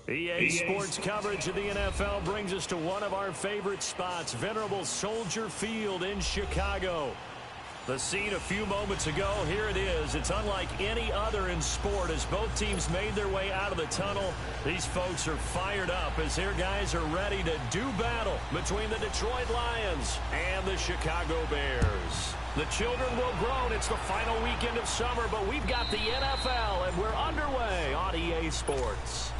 EA Sports coverage of the NFL brings us to one of our favorite spots, venerable Soldier Field in Chicago. The scene a few moments ago, here it is. It's unlike any other in sport as both teams made their way out of the tunnel. These folks are fired up as their guys are ready to do battle between the Detroit Lions and the Chicago Bears. The children will groan. It's the final weekend of summer, but we've got the NFL, and we're underway on EA Sports.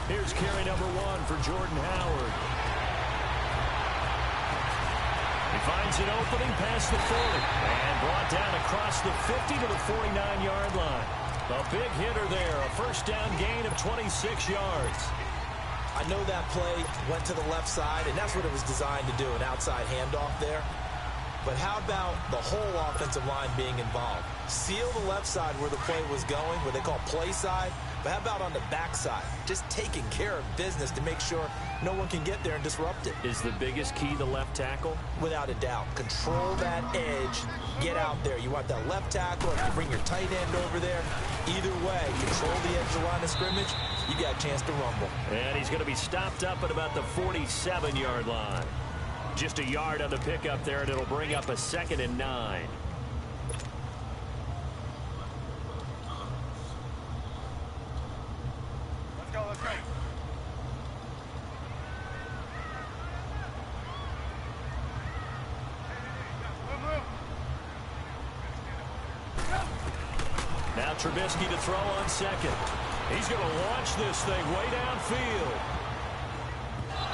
Here's carry number 1 for Jordan Howard. He finds an opening past the 40 and brought down across the 50 to the 49-yard line. A big hitter there, a first down gain of 26 yards. I know that play went to the left side, and that's what it was designed to do, an outside handoff there. But how about the whole offensive line being involved? Seal the left side where the play was going, what they call play side. But how about on the backside? Just taking care of business to make sure no one can get there and disrupt it. Is the biggest key the left tackle? Without a doubt. Control that edge. Get out there. You want that left tackle, or you bring your tight end over there. Either way, control the edge of the line of scrimmage. You got a chance to rumble. And he's going to be stopped up at about the 47-yard line. Just a yard on the pickup there, and it'll bring up a 2nd and 9. Let's go. Now Trubisky to throw on second. He's going to launch this thing way downfield.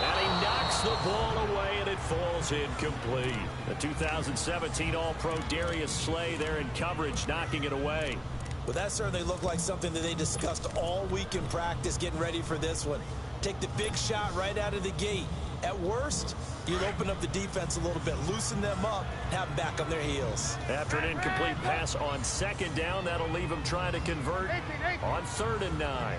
And he knocks the ball away, and it falls incomplete. The 2017 All-Pro Darius Slay there in coverage, knocking it away. Well, that certainly looked like something that they discussed all week in practice, getting ready for this one. Take the big shot right out of the gate. At worst, you'll open up the defense a little bit, loosen them up, have them back on their heels. After an incomplete pass on 2nd down, that'll leave him trying to convert on 3rd and 9.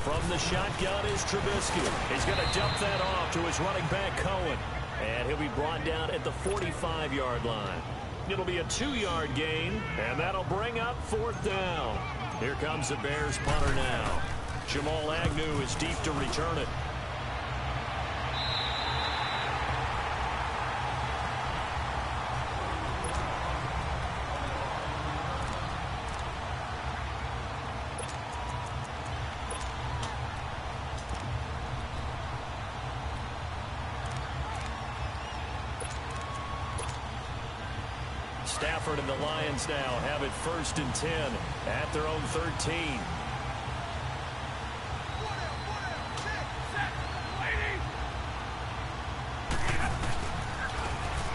From the shotgun is Trubisky. He's going to dump that off to his running back, Cohen. And he'll be brought down at the 45-yard line. It'll be a 2-yard gain, and that'll bring up 4th down. Here comes the Bears punter now. Jamal Agnew is deep to return it. Stafford and the Lions now have it 1st and 10 at their own 13.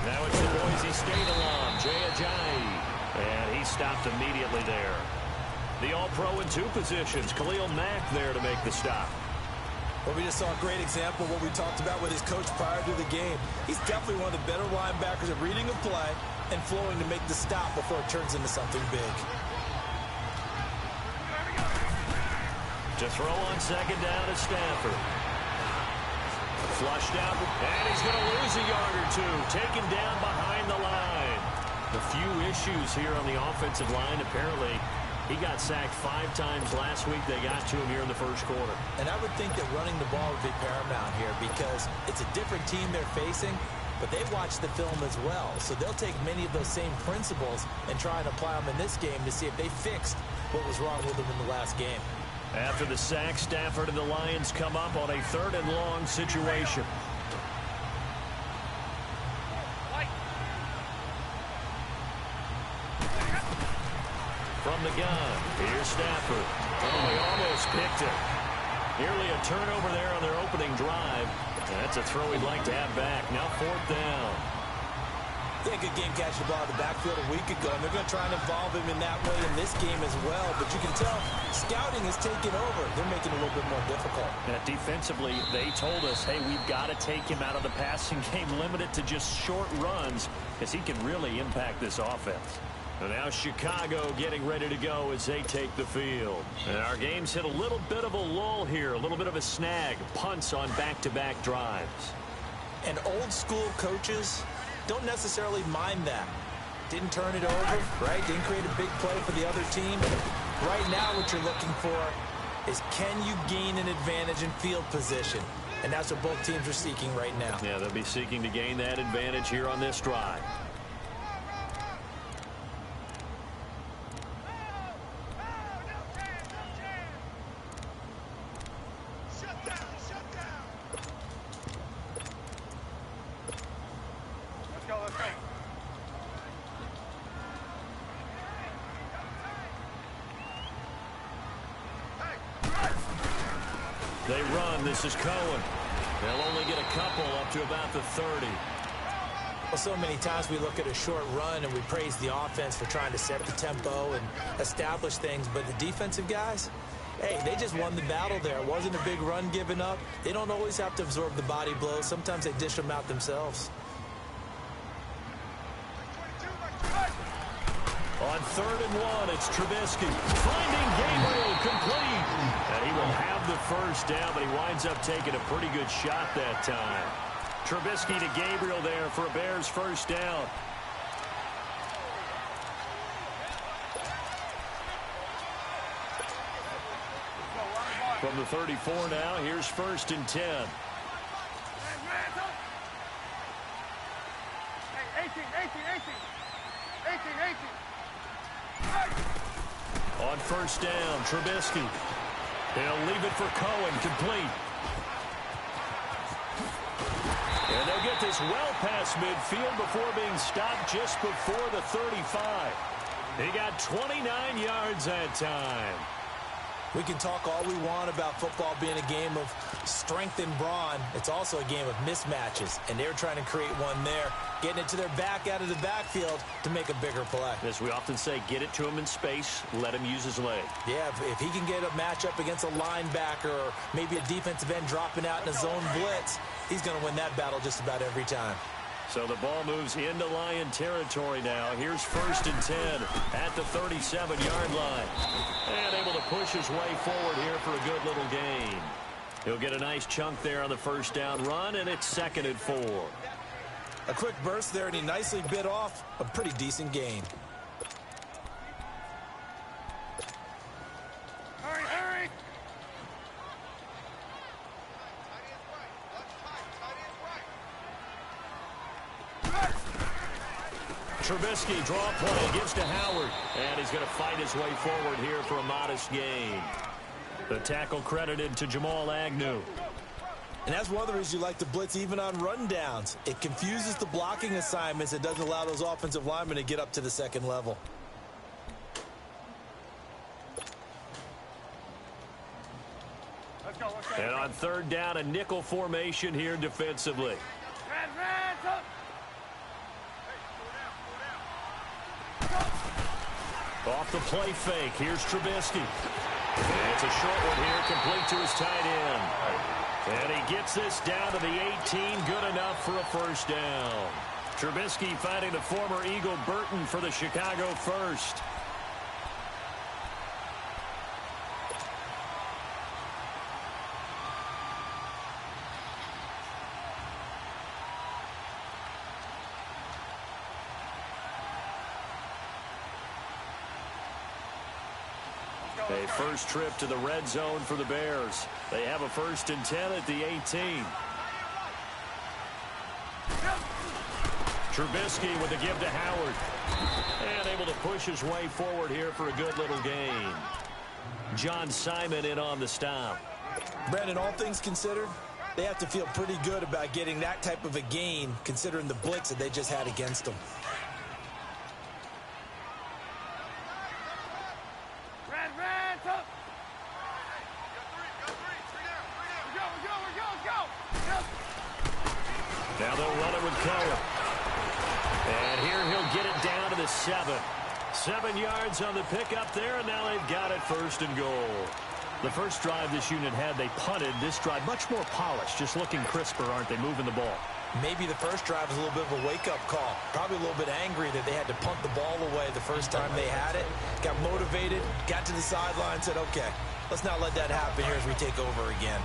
Now it's the Boise State alum, Jay Ajayi. And he stopped immediately there. The All-Pro in 2 positions, Khalil Mack there to make the stop. Well, we just saw a great example of what we talked about with his coach prior to the game. He's definitely one of the better linebackers at reading a play and flowing to make the stop before it turns into something big. To throw on 2nd down is Stafford. Flushed out, and he's going to lose a yard or 2. Taken down behind the line. A few issues here on the offensive line. Apparently, he got sacked 5 times last week. They got to him here in the 1st quarter. And I would think that running the ball would be paramount here because it's a different team they're facing, but they watch the film as well. So they'll take many of those same principles and try and apply them in this game to see if they fixed what was wrong with them in the last game. After the sack, Stafford and the Lions come up on a 3rd and long situation. From the gun, here's Stafford. Oh, they almost picked it. Nearly a turnover there on their opening drive. That's a throw he'd like to have back. Now 4th down. They had a good game catching the ball in the backfield a week ago, and they're going to try and involve him in that way in this game as well. But you can tell scouting has taken over. They're making it a little bit more difficult. Defensively, they told us, hey, we've got to take him out of the passing game, limit it to just short runs, because he can really impact this offense. And now Chicago getting ready to go as they take the field. And our game's hit a little bit of a lull here, a little bit of a snag. Punts on back-to-back drives. And old-school coaches don't necessarily mind that. Didn't turn it over, right? Didn't create a big play for the other team. Right now what you're looking for is, can you gain an advantage in field position? And that's what both teams are seeking right now. Yeah, they'll be seeking to gain that advantage here on this drive. They run. This is Cohen. They'll only get a couple up to about the 30. Well, so many times we look at a short run and we praise the offense for trying to set the tempo and establish things, but the defensive guys, hey, they just won the battle there. It wasn't a big run given up. They don't always have to absorb the body blows. Sometimes they dish them out themselves. On 3rd and 1, it's Trubisky. Finding Gabriel complete. And he will have the first down, but he winds up taking a pretty good shot that time. Trubisky to Gabriel there for a Bears first down. From the 34 now, here's 1st and 10. On 1st down, Trubisky. He'll leave it for Cohen, complete. And they'll get this well past midfield before being stopped just before the 35. He got 29 yards that time. We can talk all we want about football being a game of strength and brawn. It's also a game of mismatches, and they're trying to create one there, getting it to their back out of the backfield to make a bigger play. As we often say, get it to him in space, let him use his leg. Yeah, if he can get a matchup against a linebacker or maybe a defensive end dropping out in a zone blitz, he's going to win that battle just about every time. So the ball moves into Lion territory now. Here's 1st and 10 at the 37-yard line. And able to push his way forward here for a good little gain. He'll get a nice chunk there on the first down run, and it's 2nd and 4. A quick burst there, and he nicely bit off a pretty decent gain. Hurry! Trubisky, draw play, gives to Howard. And he's going to fight his way forward here for a modest gain. The tackle credited to Jamal Agnew. And that's one of the reasons you like to blitz even on rundowns. It confuses the blocking assignments. It doesn't allow those offensive linemen to get up to the second level. Let's go. And on 3rd down, a nickel formation here defensively. Ran, Off the play fake, here's Trubisky. And it's a short one here, complete to his tight end. And he gets this down to the 18, good enough for a first down. Trubisky finding the former Eagle Burton for the Chicago first. A first trip to the red zone for the Bears. They have a 1st and 10 at the 18. Trubisky with a give to Howard. And able to push his way forward here for a good little gain. John Simon in on the stop. Brandon, all things considered, they have to feel pretty good about getting that type of a gain considering the blitz that they just had against them. Now they'll run it with Cohen. And here he'll get it down to the 7. 7 yards on the pickup there, and now they've got it 1st and goal. The first drive this unit had, they punted. This drive, much more polished, just looking crisper, aren't they, moving the ball? Maybe the first drive was a little bit of a wake-up call. Probably a little bit angry that they had to punt the ball away the first time they had it. Got motivated, got to the sideline, said, okay, let's not let that happen here as we take over again.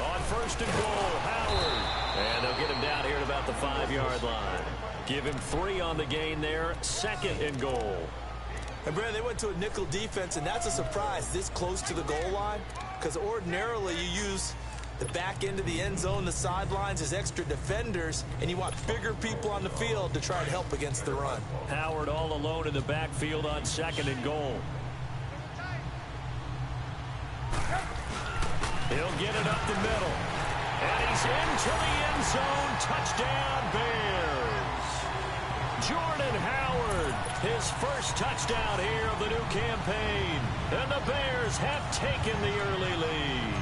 On first and goal, Howard. And they'll get him down here at about the 5-yard line. Give him 3 on the gain there, second and goal. And, Brad, they went to a nickel defense, and that's a surprise this close to the goal line, because ordinarily you use the back end of the end zone, the sidelines as extra defenders, and you want bigger people on the field to try and help against the run. Howard all alone in the backfield on second and goal. He'll get it up the middle. And he's into the end zone. Touchdown, Bears. Jordan Howard, his first touchdown here of the new campaign. And the Bears have taken the early lead.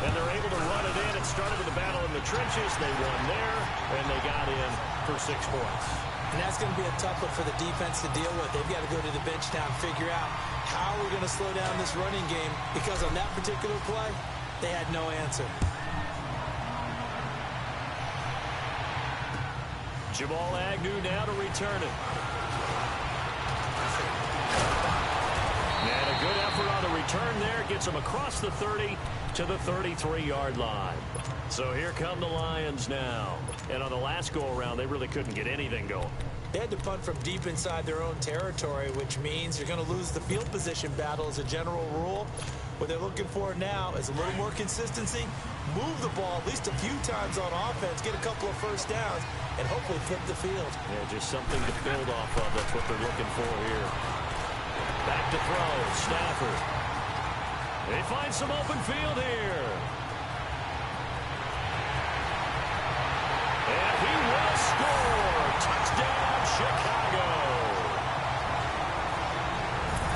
And they're able to run it in. It started with a battle in the trenches. They won there, and they got in for 6 points. And that's going to be a tough one for the defense to deal with. They've got to go to the bench now and figure out how we're going to slow down this running game, because on that particular play, they had no answer. Jamal Agnew now to return it. And a good effort on the return there. Gets him across the 30 to the 33-yard line. So here come the Lions now. And on the last go-around, they really couldn't get anything going. They had to punt from deep inside their own territory, which means you're going to lose the field position battle as a general rule. What they're looking for now is a little more consistency, move the ball at least a few times on offense, get a couple of first downs, and hopefully flip the field. Yeah, just something to build off of. That's what they're looking for here. Back to throw, Stafford. They find some open field here. And he will score. Touchdown, Chicago.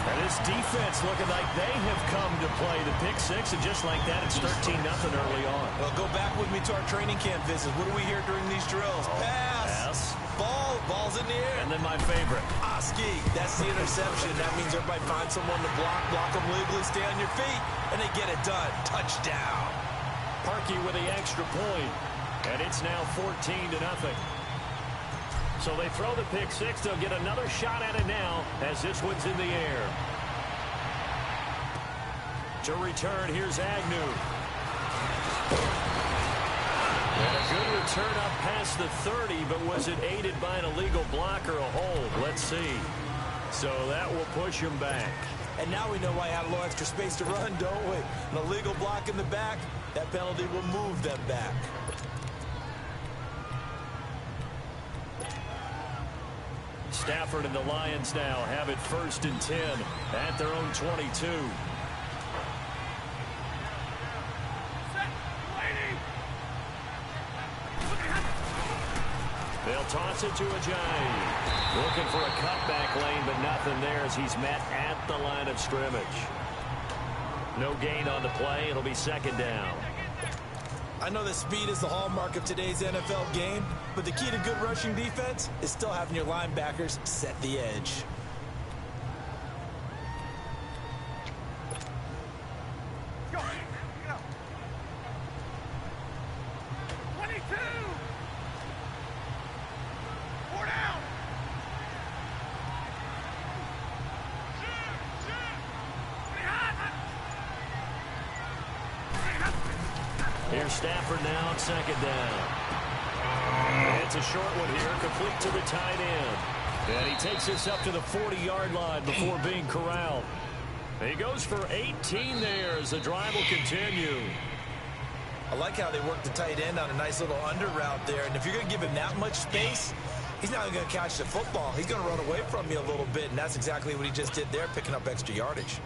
And this defense looking like they have come to play the pick six, and just like that, it's 13-0 early on. Well, go back with me to our training camp visit. What do we hear during these drills? Pass. Ball's in the air. And then my favorite. Ski. That's the interception. That means everybody finds someone to block them legally, stay on your feet, and they get it done. Touchdown. Parkey with the extra point, and it's now 14-0. So they throw the pick six. They'll get another shot at it now as this one's in the air. To return, here's Agnew. And a good return up past the 30, but was it aided by an illegal block or a hold? Let's see. So that will push him back. And now we know why I had a little extra space to run, don't we? An illegal block in the back, that penalty will move them back. Stafford and the Lions now have it 1st and 10 at their own 22. They'll toss it to Ajayi. Looking for a cutback lane, but nothing there as he's met at the line of scrimmage. No gain on the play. It'll be 2nd down. I know that speed is the hallmark of today's NFL game, but the key to good rushing defense is still having your linebackers set the edge. Go. Go. 22. 4 down. Here's Stafford now on 2nd down. It's a short one here, complete to the tight end. And he takes this up to the 40-yard line before being corralled. He goes for 18 there as the drive will continue. I like how they work the tight end on a nice little under route there. And if you're going to give him that much space, he's not going to catch the football. He's going to run away from you a little bit, and that's exactly what he just did there, picking up extra yardage.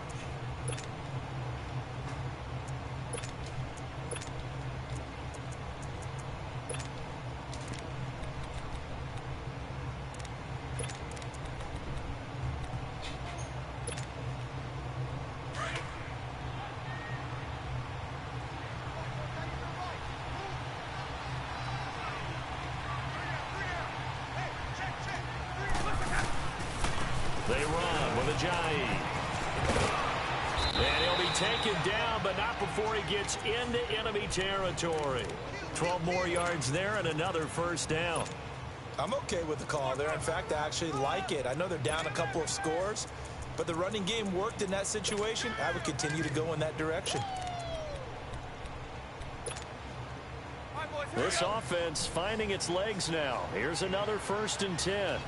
They run with Ajayi. And he'll be taken down, but not before he gets into enemy territory. 12 more yards there and another first down. I'm okay with the call there. In fact, I actually like it. I know they're down a couple of scores, but the running game worked in that situation. I would continue to go in that direction. This offense finding its legs now. Here's another 1st and 10. 0,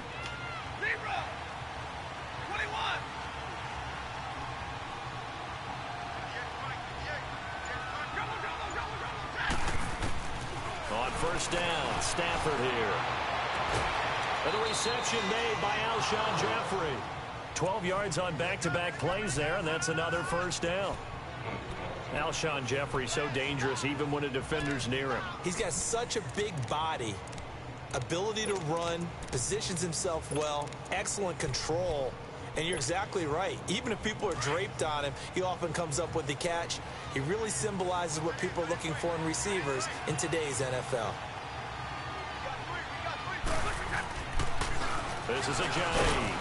21. On 1st down, Stafford here. And the reception made by Alshon Jeffrey. 12 yards on back-to-back plays there, and that's another 1st down. Alshon Jeffrey so dangerous even when a defender's near him. He's got such a big body, ability to run, positions himself well, excellent control. And you're exactly right. Even if people are draped on him, he often comes up with the catch. He really symbolizes what people are looking for in receivers in today's NFL. This is Ajayi.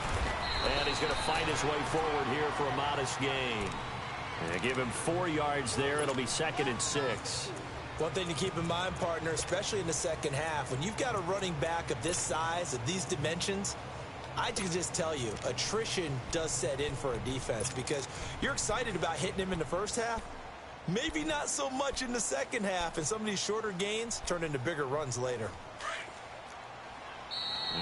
And he's going to fight his way forward here for a modest gain. And give him 4 yards there. It'll be 2nd and 6. One thing to keep in mind, partner, especially in the second half, when you've got a running back of this size, of these dimensions, I can just tell you, attrition does set in for a defense because you're excited about hitting him in the first half. Maybe not so much in the second half, and some of these shorter gains turn into bigger runs later.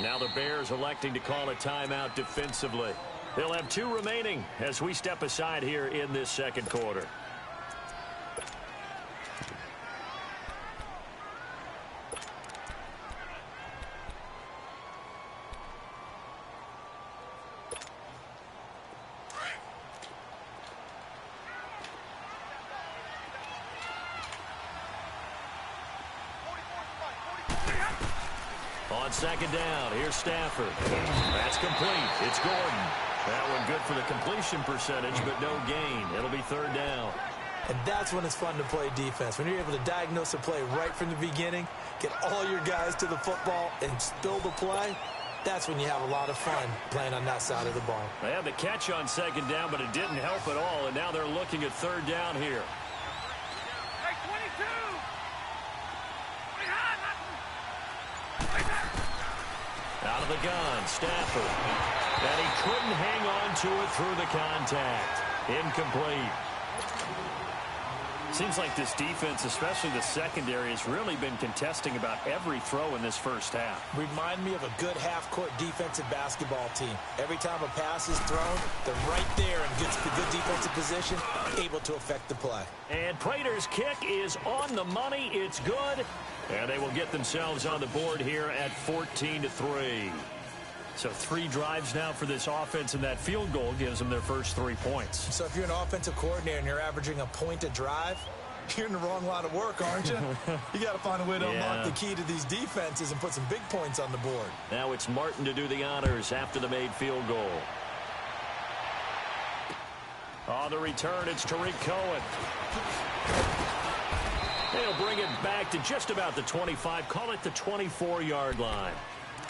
Now the Bears electing to call a timeout defensively. They'll have 2 remaining as we step aside here in this second quarter. On 2nd down, here's Stafford. That's complete. It's Gordon. That one good for the completion percentage, but no gain. It'll be 3rd down. And that's when it's fun to play defense. When you're able to diagnose a play right from the beginning, get all your guys to the football, and spill the play, that's when you have a lot of fun playing on that side of the ball. They had the catch on 2nd down, but it didn't help at all, and now they're looking at 3rd down here. Hey, 22. Out of the gun, Stafford. And he couldn't hang on to it through the contact. Incomplete. Seems like this defense, especially the secondary, has really been contesting about every throw in this first half. Remind me of a good half-court defensive basketball team. Every time a pass is thrown, they're right there and gets the good defensive position, able to affect the play. And Prater's kick is on the money. It's good. And they will get themselves on the board here at 14-3. So 3 drives now for this offense, and that field goal gives them their first 3 points. So if you're an offensive coordinator and you're averaging a point a drive, you're in the wrong line of work, aren't you? You got to find a way to unlock the key to these defenses and put some big points on the board. Now it's Martin to do the honors after the made field goal. On the return, it's Tariq Cohen. They'll bring it back to just about the 25, call it the 24-yard line.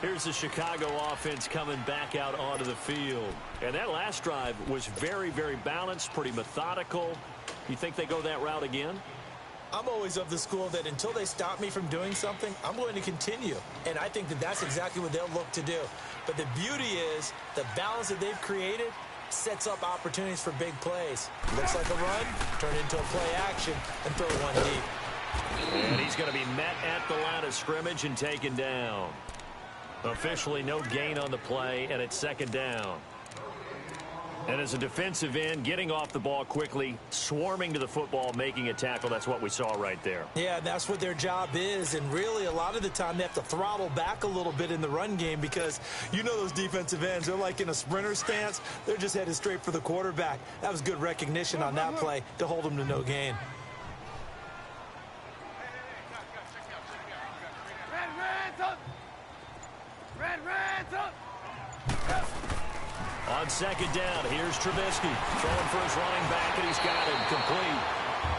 Here's the Chicago offense coming back out onto the field. And that last drive was very, very balanced, pretty methodical. You think they go that route again? I'm always of the school that until they stop me from doing something, I'm going to continue. And I think that that's exactly what they'll look to do. But the beauty is the balance that they've created sets up opportunities for big plays. Looks like a run, turn into a play action, and throw one deep. And he's going to be met at the line of scrimmage and taken down. Officially no gain on the play, and it's 2nd down. And as a defensive end, getting off the ball quickly, swarming to the football, making a tackle, that's what we saw right there. Yeah, that's what their job is, and really a lot of the time they have to throttle back a little bit in the run game because you know those defensive ends, they're like in a sprinter stance. They're just headed straight for the quarterback. That was good recognition on that play to hold them to no gain. On 2nd down, here's Trubisky throwing for his running back, and he's got it complete.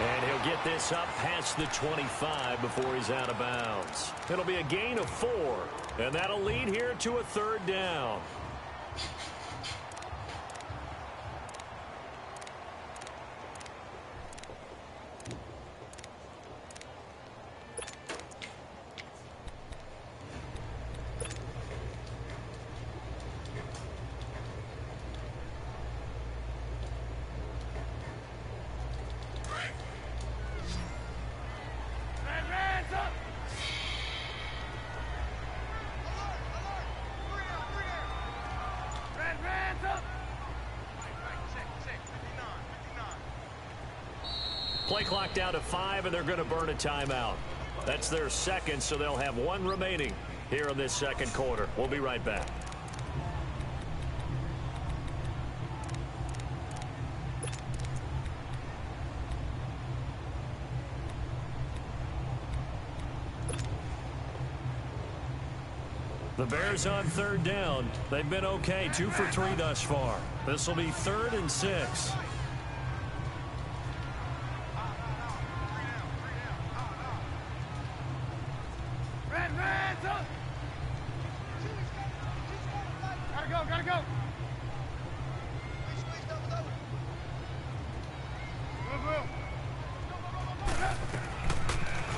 And he'll get this up past the 25 before he's out of bounds. It'll be a gain of 4, and that'll lead here to a 3rd down. Play clock down to 5, and they're going to burn a timeout. That's their second, so they'll have 1 remaining here in this second quarter. We'll be right back. The Bears on 3rd down. They've been okay, 2 for 3 thus far. This will be 3rd and 6. Gotta go.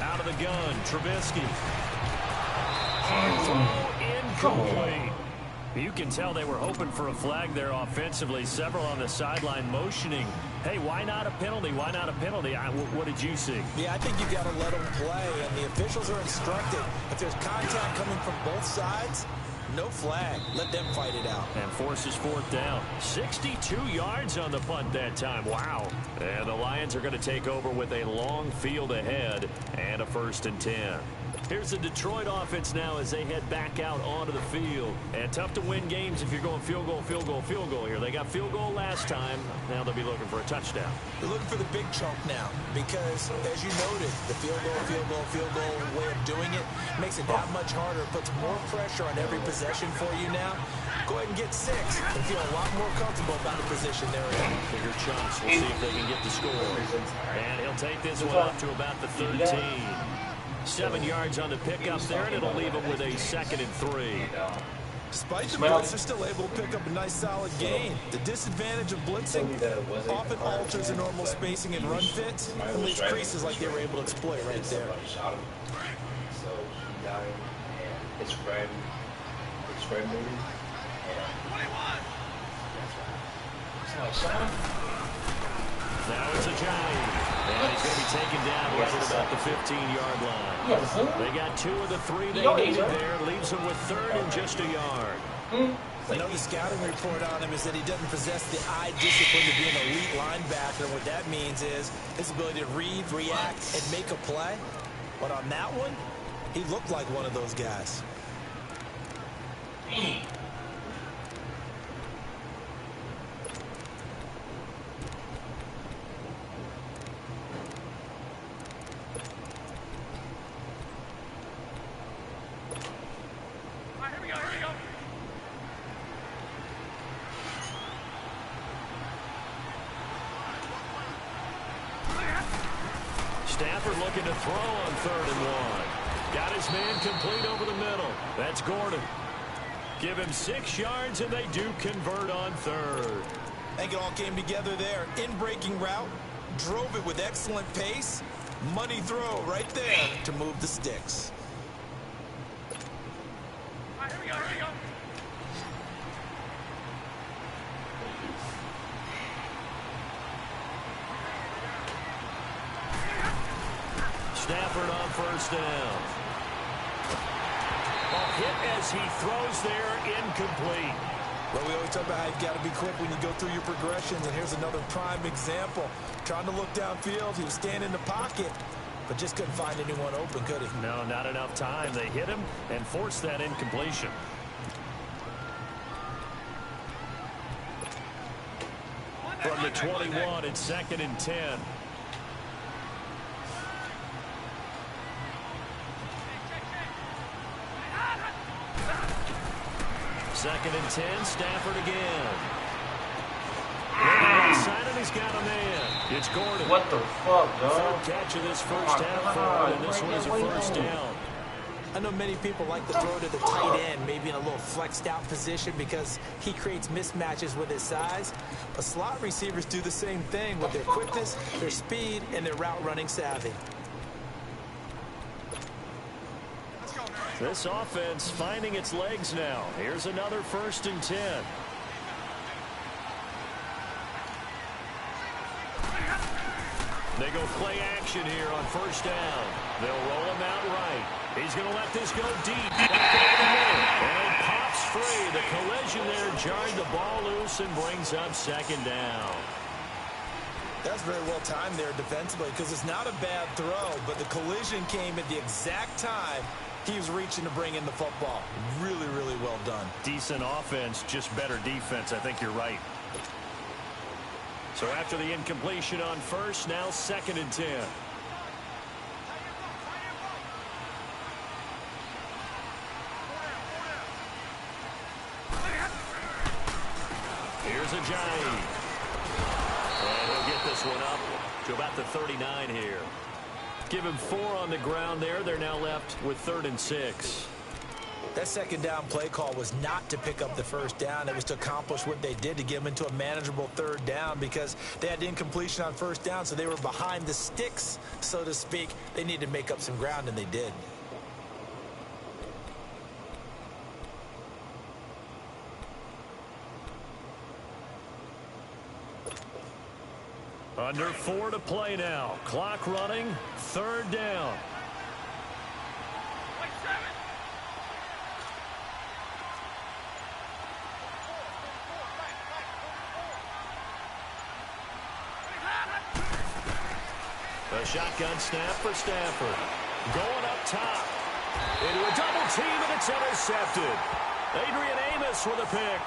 Out of the gun, Trubisky. Incomplete. You can tell they were hoping for a flag there offensively. Several on the sideline motioning. Hey, why not a penalty? Why not a penalty? What did you see? Yeah, I think you've got to let them play, and the officials are instructed. If there's contact coming from both sides, no flag. Let them fight it out. And forces 4th down. 62 yards on the punt that time. Wow. And the Lions are going to take over with a long field ahead and a 1st and 10. Here's the Detroit offense now as they head back out onto the field. And tough to win games if you're going field goal, field goal, field goal here. They got field goal last time. Now they'll be looking for a touchdown. They're looking for the big chunk now because, as you noted, the field goal way of doing it makes it that much harder. It puts more pressure on every possession for you now. Go ahead and get 6 and feel a lot more comfortable about the position they're in. Bigger chunks. We'll see if they can get the score. And he'll take this one up to about the 13. 7 yards on the pickup there, and it'll leave them with a 2nd and 3. Despite the blitz, they're still able to pick up a nice solid gain. The disadvantage of blitzing often alters the normal spacing and run fits and leaves creases like they were able to exploit right there. So he died, and it's red movie. 21. Now it's a giant. And he's going to be taken down right at about the 15-yard line. They got 2 of the 3 they needed there. Leaves them with 3rd and just a yard. I know the scouting report on him is that he doesn't possess the eye discipline to be an elite linebacker. And what that means is his ability to read, react, and make a play. But on that one, he looked like one of those guys. Stafford looking to throw on 3rd and 1. Got his man complete over the middle. That's Gordon. Give him 6 yards, and they do convert on 3rd. I think it all came together there. In-breaking route, drove it with excellent pace. Money throw right there to move the sticks. Here we go. Stafford on 1st down. A hit as he throws there, incomplete. Well, we always talk about how you've got to be quick when you go through your progressions, and here's another prime example. Trying to look downfield, he was standing in the pocket, but just couldn't find anyone open, could he? No, not enough time. They hit him and forced that incompletion. From the 21, it's 2nd and 10. Second and 10, Stafford again. Side, and he's got a man. It's Gordon. What the fuck, dog? 3rd catch of this first half for him, and this one is a 1st down. I know many people like to throw to the tight end, maybe in a little flexed out position because he creates mismatches with his size. But slot receivers do the same thing with their quickness, their speed, and their route running savvy. This offense finding its legs now. Here's another 1st and 10. They go play action here on 1st down. They'll roll him out right. He's going to let this go deep. And it pops free. The collision there jarred the ball loose and brings up 2nd down. That's very well timed there defensively because it's not a bad throw, but the collision came at the exact time he was reaching to bring in the football. Really, really well done. Decent offense, just better defense. I think you're right. So after the incompletion on first, now 2nd and 10. Here's Ajayi. And he'll get this one up to about the 39 here. Give him 4 on the ground there. They're now left with 3rd and 6. That 2nd down play call was not to pick up the 1st down. It was to accomplish what they did to get them into a manageable 3rd down because they had incompletion on 1st down, so they were behind the sticks, so to speak. They needed to make up some ground, and they did. Under 4 to play now. Clock running. 3rd down. A shotgun snap for Stafford. Going up top. Into a double team, and it's intercepted. Adrian Amos with a pick.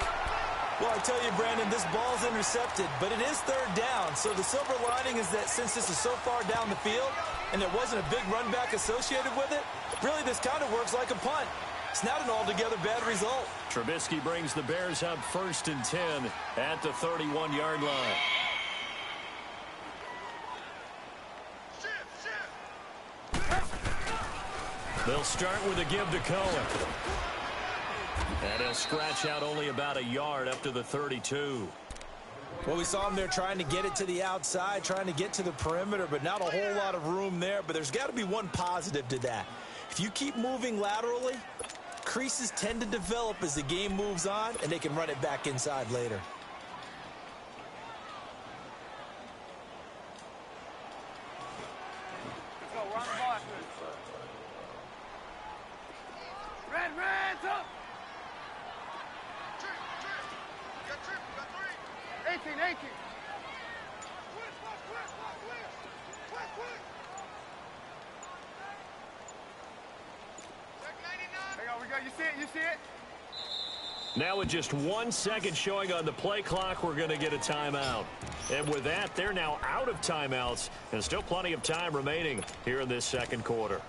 Well, I tell you, Brandon, this ball's intercepted, but it is 3rd down. So the silver lining is that since this is so far down the field and there wasn't a big run back associated with it, really this kind of works like a punt. It's not an altogether bad result. Trubisky brings the Bears up 1st and 10 at the 31-yard line. They'll start with a give to Cohen. And he'll scratch out only about a yard up to the 32. Well, we saw him there trying to get it to the outside, trying to get to the perimeter, but not a whole lot of room there. But there's got to be one positive to that. If you keep moving laterally, creases tend to develop as the game moves on, and they can run it back inside later. Let's go. We're on the ball after this. Reds up. 18. There we go. You see it? Now with just 1 second showing on the play clock, we're going to get a timeout. And with that, they're now out of timeouts, and still plenty of time remaining here in this 2nd quarter.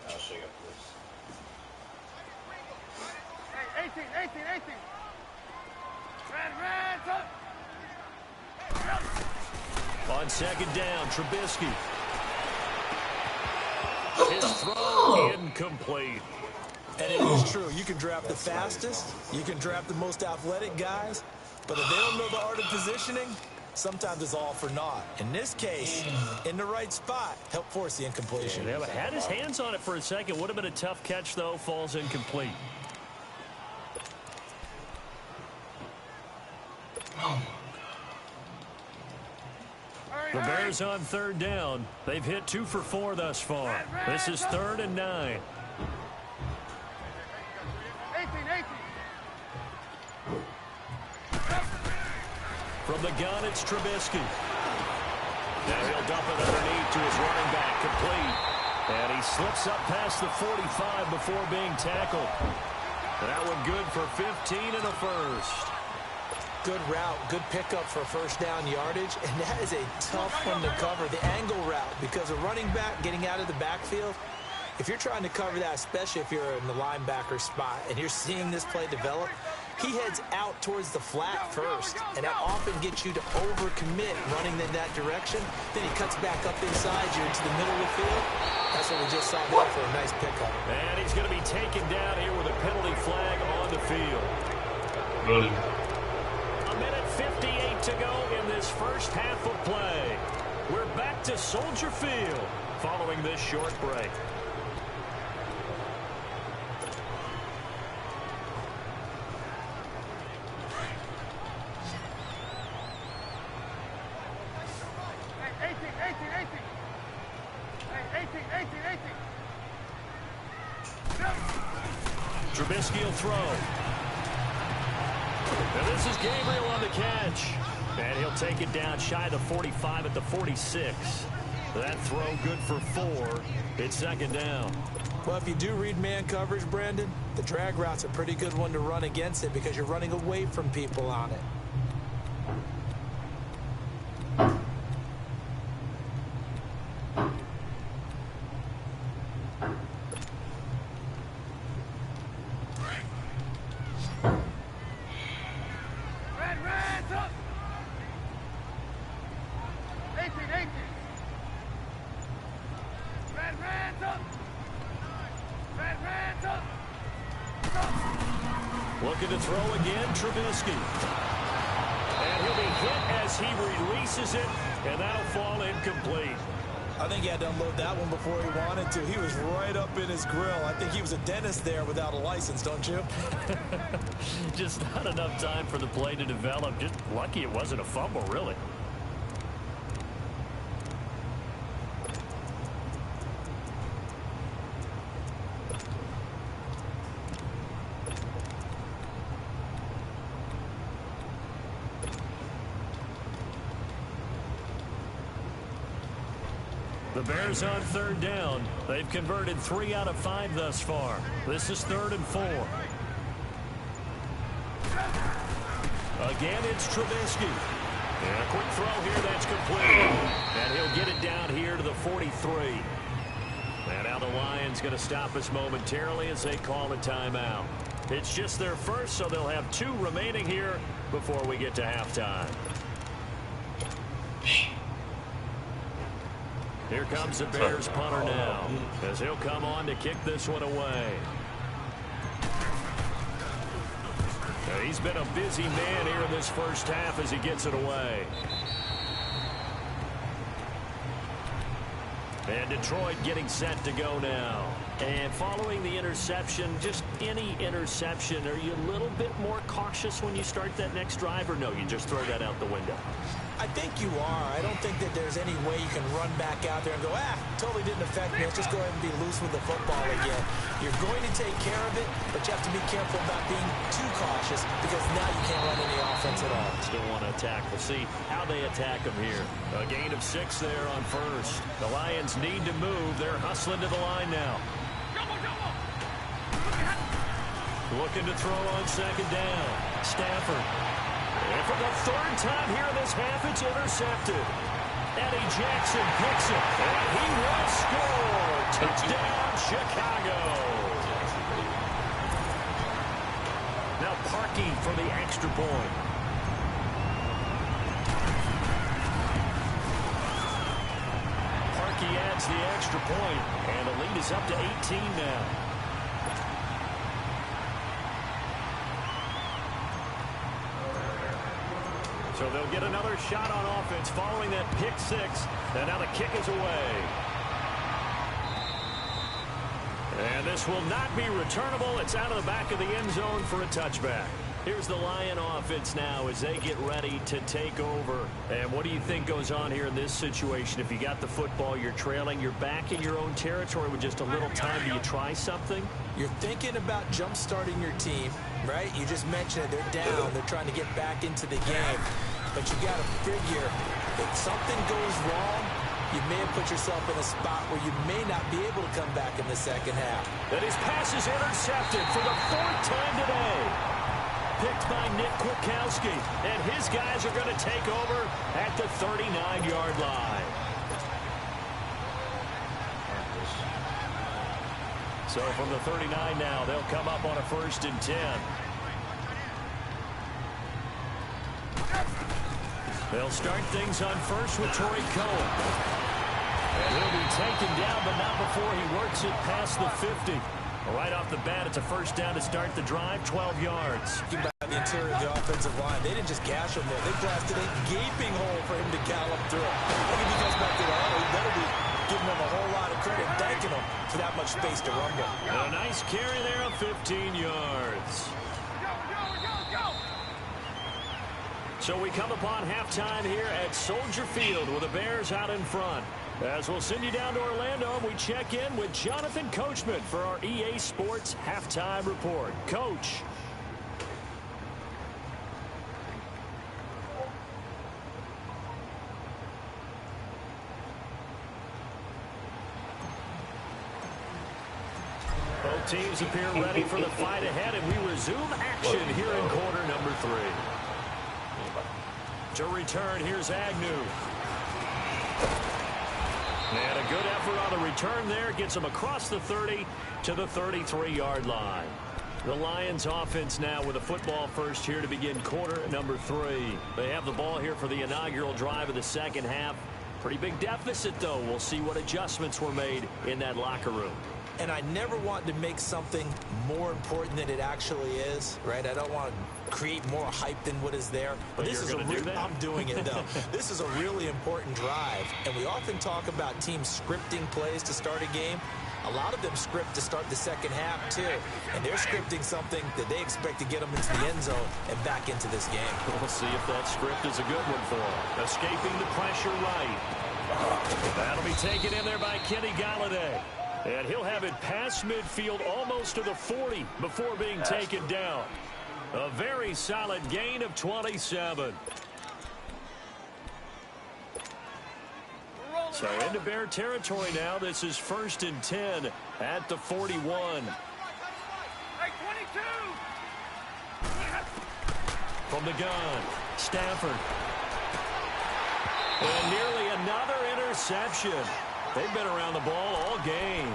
I'll show you this. Hey, 18. Reds up. On 2nd down, Trubisky. His throw incomplete. And it is true. You can draft the fastest. You can draft the most athletic guys. But if they don't know the art of positioning, sometimes it's all for naught. In this case, in the right spot, help force the incompletion. Yeah, but had his hands on it for a second. Would have been a tough catch, though. Falls incomplete. The Bears on 3rd down. They've hit 2 for 4 thus far. This is 3rd and 9. 18. From the gun, it's Trubisky. Now he'll dump it underneath to his running back, complete. And he slips up past the 45 before being tackled. That one good for 15 and a first. Good route, good pickup for 1st down yardage, and that is a tough one to cover, the angle route, because a running back getting out of the backfield, if you're trying to cover that, especially if you're in the linebacker spot and you're seeing this play develop, he heads out towards the flat first, and that often gets you to overcommit running in that direction. Then he cuts back up inside you into the middle of the field. That's what we just saw there for a nice pickup. And he's going to be taken down here with a penalty flag on the field. Really? A minute 58 to go in this first half of play. We're back to Soldier Field following this short break. Trubisky will throw. And this is Gabriel on the catch. And he'll take it down shy of the 45 at the 46. That throw good for 4. It's second down. Well, if you do read man coverage, Brandon, the drag route's a pretty good one to run against it because you're running away from people on it. Looking to throw again, Trubisky. And he'll be hit as he releases it, and that'll fall incomplete. I think he had to unload that one before he wanted to. He was right up in his grill. I think he was a dentist there without a license, don't you? Just not enough time for the play to develop. Just lucky it wasn't a fumble, really. The Bears on third down. They've converted 3 out of 5 thus far. This is 3rd and 4. Again, it's Trubisky. And a quick throw here that's complete. And he'll get it down here to the 43. And now the Lions going to stop us momentarily as they call a timeout. It's just their first, so they'll have 2 remaining here before we get to halftime. Here comes the Bears punter now, as he'll come on to kick this one away. Now, he's been a busy man here in this first half as he gets it away. And Detroit getting set to go now. And following the interception, just any interception, are you a little bit more cautious when you start that next drive, or no, you just throw that out the window? I think you are. I don't think that there's any way you can run back out there and go, totally didn't affect me. Let's just go ahead and be loose with the football again. You're going to take care of it, but you have to be careful about being too cautious because now you can't run any offense at all. Still want to attack. We'll see how they attack them here. A gain of 6 there on first. The Lions need to move. They're hustling to the line now. Looking to throw on second down. Stafford. And for the 3rd time here in this half, it's intercepted. Eddie Jackson picks it. And he will score. Touchdown, Chicago. Now Parkey for the extra point. Parkey adds the extra point, and the lead is up to 18 now. So they'll get another shot on offense following that pick 6. And now the kick is away. And this will not be returnable. It's out of the back of the end zone for a touchback. Here's the Lion offense now as they get ready to take over. And what do you think goes on here in this situation? If you got the football, you're trailing, you're back in your own territory with just a little time. Do you try something? You're thinking about jump-starting your team, right? You just mentioned it. They're down. They're trying to get back into the game. But you got to figure if something goes wrong, you may have put yourself in a spot where you may not be able to come back in the second half. And his pass is intercepted for the 4th time today. Picked by Nick Kwiatkowski. And his guys are going to take over at the 39-yard line. So from the 39 now, they'll come up on a 1st and 10. They'll start things on first with Torrey Cohen. And he'll be taken down, but not before he works it past the 50. Right off the bat, it's a 1st down to start the drive, 12 yards. About the interior of the offensive line, they didn't just gash him there. They blasted a gaping hole for him to gallop through. I think if he goes back to the hole, he better be giving him a whole lot of credit, thanking him for that much space to rumble. And a nice carry there of 15 yards. So we come upon halftime here at Soldier Field with the Bears out in front. As we'll send you down to Orlando, we check in with Jonathan Coachman for our EA Sports Halftime Report. Coach. Both teams appear ready for the fight ahead, and we resume action here in quarter number 3. To return, here's Agnew. And a good effort on the return there. Gets him across the 30 to the 33-yard line. The Lions offense now with a football first here to begin quarter number 3. They have the ball here for the inaugural drive of the second half. Pretty big deficit, though. We'll see what adjustments were made in that locker room. And I never want to make something more important than it actually is, right? I don't want to create more hype than what is there. But this is I'm doing it, though. This is a really important drive. And we often talk about teams scripting plays to start a game. A lot of them script to start the second half, too. And they're scripting something that they expect to get them into the end zone and back into this game. We'll see if that script is a good one for them. Escaping the pressure right. That'll be taken in there by Kenny Galladay. And he'll have it past midfield almost to the 40 before being taken down. A very solid gain of 27. So into Bear territory now. This is 1st and 10 at the 41. Hey, 22! From the gun, Stafford. And nearly another interception. They've been around the ball all game.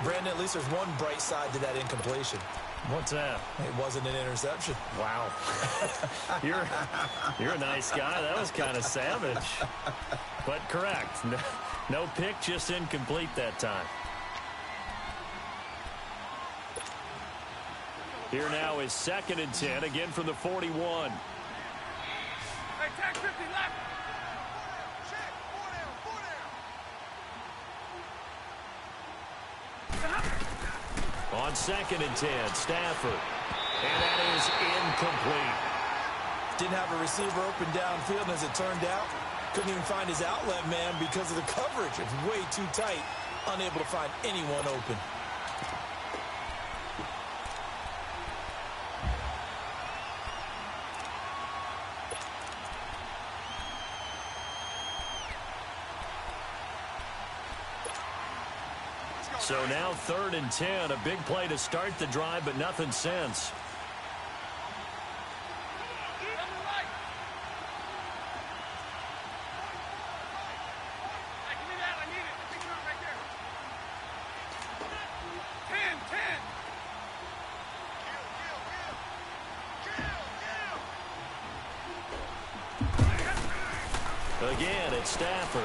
Brandon, at least there's one bright side to that incompletion. What's that? It wasn't an interception. Wow. You're a nice guy. That was kind of savage. But correct. No pick, just incomplete that time. Here now is 2nd and 10, again from the 41. Hey, tag 50 left! On 2nd and 10, Stafford. And that is incomplete. Didn't have a receiver open downfield, and as it turned out, couldn't even find his outlet man because of the coverage. It's way too tight, unable to find anyone open. So now 3rd and 10, a big play to start the drive, but nothing since. Again, it's Stafford.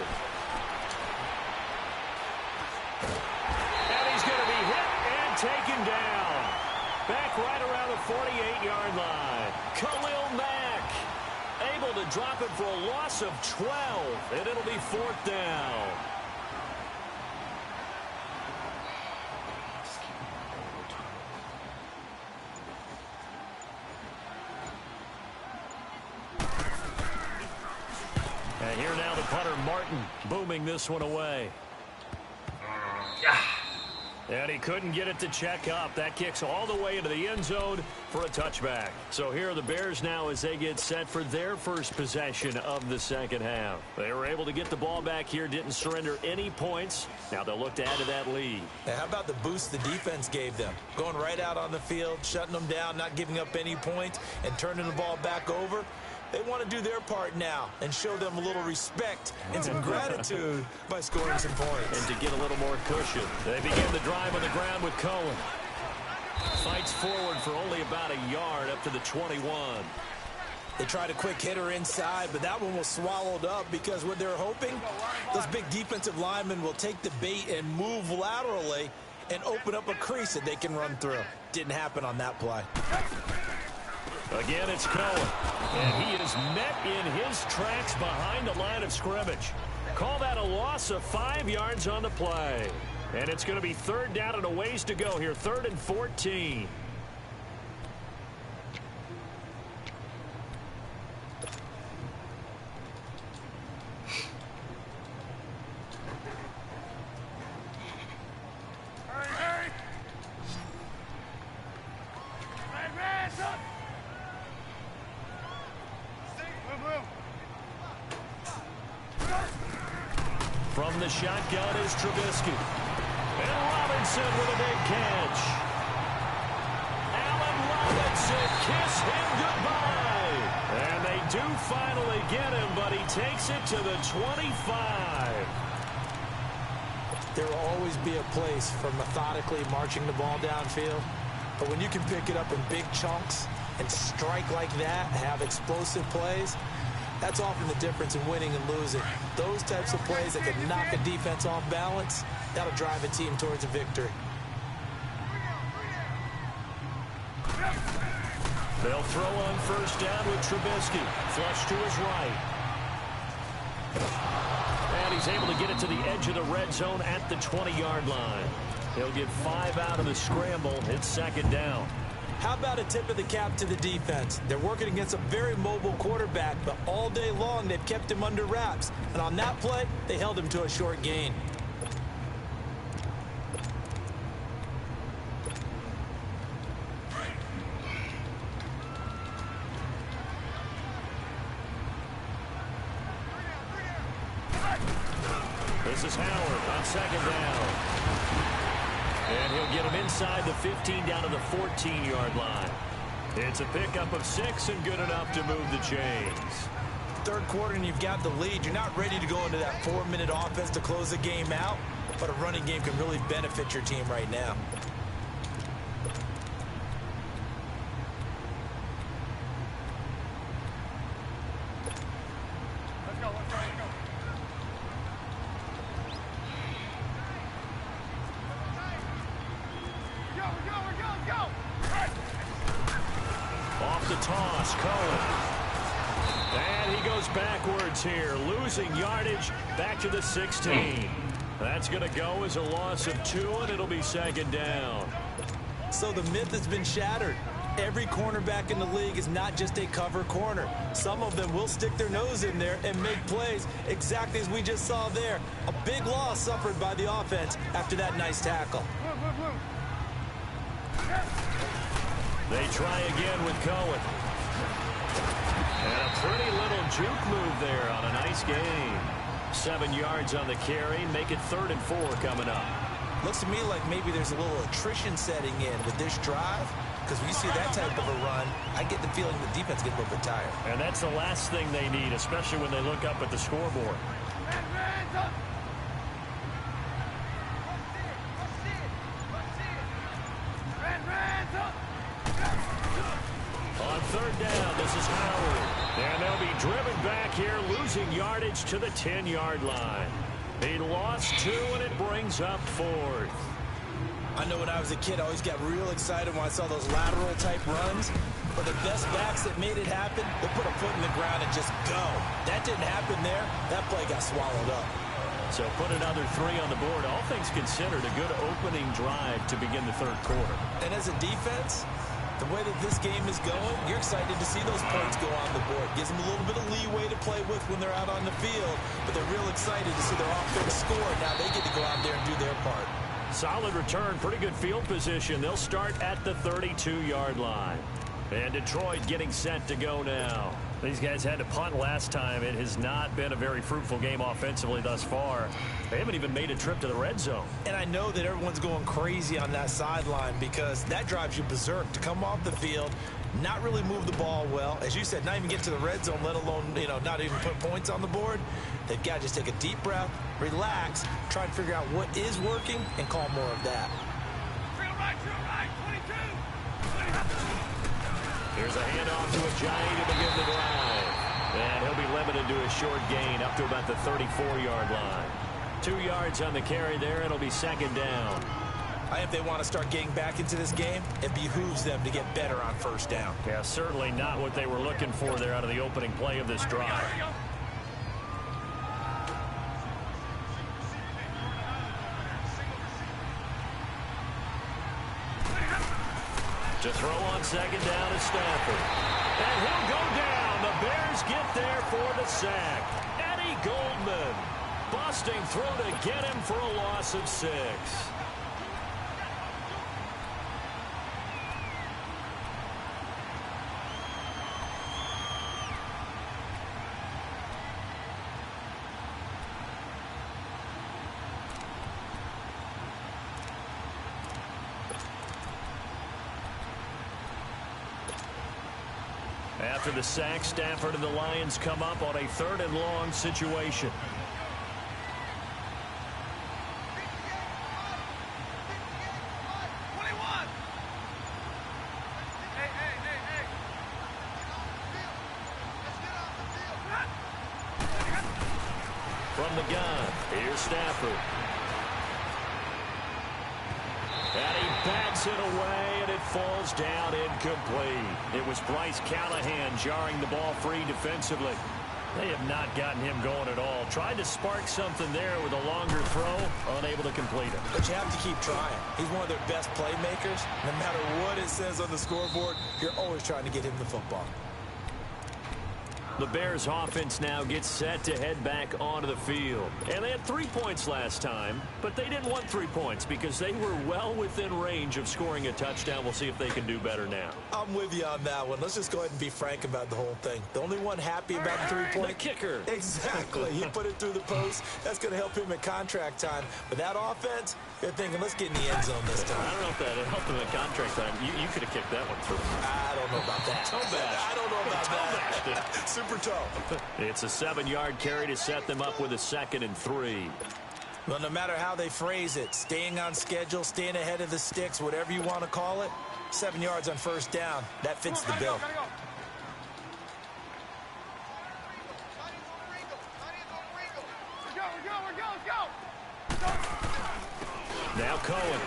Taken down. Back right around the 48-yard line. Khalil Mack able to drop it for a loss of 12, and it'll be 4th down. And here now the punter, Martin, booming this one away. And he couldn't get it to check up. That kicks all the way into the end zone for a touchback. So here are the Bears now as they get set for their first possession of the second half. They were able to get the ball back here, didn't surrender any points. Now they'll look to add to that lead. Now, how about the boost the defense gave them? Going right out on the field, shutting them down, not giving up any points, and turning the ball back over. They want to do their part now and show them a little respect and some gratitude by scoring some points. And to get a little more cushion. They begin the drive on the ground with Cohen. Fights forward for only about a yard up to the 21. They tried a quick hitter inside, but that one was swallowed up because what they're hoping, those big defensive linemen will take the bait and move laterally and open up a crease that they can run through. Didn't happen on that play. Again, it's Cohen. And he is met in his tracks behind the line of scrimmage. Call that a loss of 5 yards on the play. And it's going to be 3rd down and a ways to go here. 3rd and 14. From the shotgun is Trubisky. And Robinson with a big catch. Allen Robinson, kiss him goodbye. And they do finally get him, but he takes it to the 25. There will always be a place for methodically marching the ball downfield. But when you can pick it up in big chunks and strike like that, have explosive plays, that's often the difference in winning and losing. Those types of plays that can knock a defense off balance, that'll drive a team towards a victory. They'll throw on first down with Trubisky. Flush to his right. And he's able to get it to the edge of the red zone at the 20-yard line. He'll get 5 out of the scramble. It's second down. How about a tip of the cap to the defense? They're working against a very mobile quarterback, but all day long they've kept him under wraps. And on that play, they held him to a short gain. This is Howard on second down. And he'll get him inside the 15 down to the 14-yard line. It's a pickup of 6 and good enough to move the chains. Third quarter and you've got the lead. You're not ready to go into that 4-minute offense to close the game out, but a running game can really benefit your team right now. Off the toss, Cohen. And he goes backwards here, losing yardage back to the 16. That's going to go as a loss of 2, and it'll be second down. So the myth has been shattered. Every cornerback in the league is not just a cover corner. Some of them will stick their nose in there and make plays exactly as we just saw there. A big loss suffered by the offense after that nice tackle. They try again with Cohen. And a pretty little juke move there on a nice gain. 7 yards on the carry. Make it 3rd and 4 coming up. Looks to me like maybe there's a little attrition setting in with this drive. Because when you see that type of a run, I get the feeling the defense gets a little bit tired. And that's the last thing they need, especially when they look up at the scoreboard. On 3rd down, this is Howard. And they'll be driven back here, losing yardage to the 10-yard line. He lost 2, and it brings up 4th. I know when I was a kid, I always got real excited when I saw those lateral-type runs. But the best backs that made it happen, they'll put a foot in the ground and just go. That didn't happen there. That play got swallowed up. So put another 3 on the board. All things considered, a good opening drive to begin the 3rd quarter. And as a defense, the way that this game is going, you're excited to see those points go on the board. Gives them a little bit of leeway to play with when they're out on the field. But they're real excited to see their offense score. Now they get to go out there and do their part. Solid return, pretty good field position. They'll start at the 32-yard line. And Detroit getting set to go now. These guys had to punt last time. It has not been a very fruitful game offensively thus far. They haven't even made a trip to the red zone. And I know that everyone's going crazy on that sideline because that drives you berserk to come off the field, not really move the ball well. As you said, not even get to the red zone, let alone, not even put points on the board. They've got to just take a deep breath, relax, try and figure out what is working, and call more of that. Right, 22. Here's a handoff to Ajayi to begin the drive. And he'll be limited to a short gain up to about the 34-yard line. 2 yards on the carry there. It'll be second down. If they want to start getting back into this game, it behooves them to get better on first down. Yeah, certainly not what they were looking for there out of the opening play of this drive. To throw on second down is Stafford. And he'll go down. The Bears get there for the sack. Eddie Goldman busting through to get him for a loss of 6. After the sack, Stafford and the Lions come up on a 3rd and long situation. From the gun, here's Stafford. And he backs it away, and it falls down incomplete. It was Bryce Callahan jarring the ball free defensively. They have not gotten him going at all. Tried to spark something there with a longer throw, unable to complete it. But you have to keep trying. He's one of their best playmakers. No matter what it says on the scoreboard, you're always trying to get him the football. The Bears offense now gets set to head back onto the field. And they had 3 points last time, but they didn't want 3 points because they were well within range of scoring a touchdown. We'll see if they can do better now. I'm with you on that one. Let's just go ahead and be frank about the whole thing. The only one happy about the 3-point... The kicker. Exactly. He put it through the post. That's going to help him at contract time. But that offense, they're thinking, let's get in the end zone this time. I don't know if that helped him at contract time. You could have kicked that one through. I don't know about that. I don't know about that. Super toe. It's a 7-yard carry to set them up with a 2nd and 3. Well, no matter how they phrase it, staying on schedule, staying ahead of the sticks, whatever you want to call it, 7 yards on 1st down, that fits the bill. Now Cohen.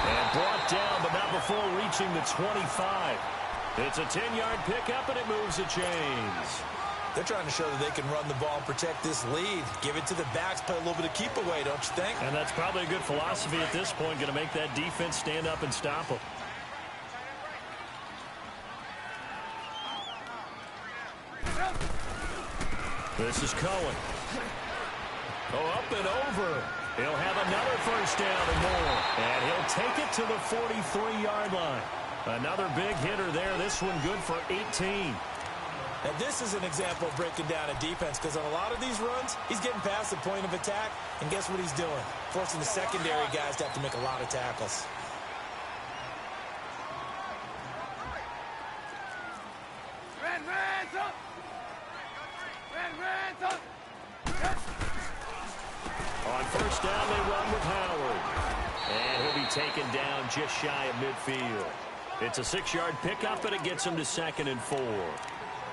And brought down, but not before reaching the 25. It's a 10-yard pickup, and it moves the chains. They're trying to show that they can run the ball and protect this lead. Give it to the backs, play a little bit of keep away, don't you think? And that's probably a good philosophy at this point, going to make that defense stand up and stop them. This is Cohen. Up and over. He'll have another 1st down and more. And he'll take it to the 43-yard line. Another big hitter there. This one good for 18. And this is an example of breaking down a defense because on a lot of these runs, he's getting past the point of attack. And guess what he's doing? Forcing the secondary guys to have to make a lot of tackles. On 1st down, they run with Howard. And he'll be taken down just shy of midfield. It's a 6-yard pickup, and it gets him to 2nd and 4.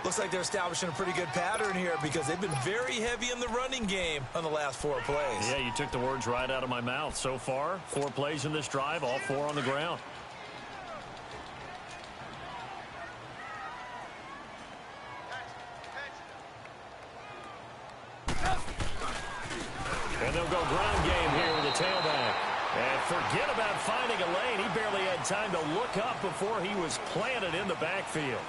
Looks like they're establishing a pretty good pattern here because they've been very heavy in the running game on the last 4 plays. Yeah, you took the words right out of my mouth. So far, 4 plays in this drive, all 4 on the ground. And they'll go ground game here with the tailback. And forget about finding a lane. He barely had time to look up before he was planted in the backfield.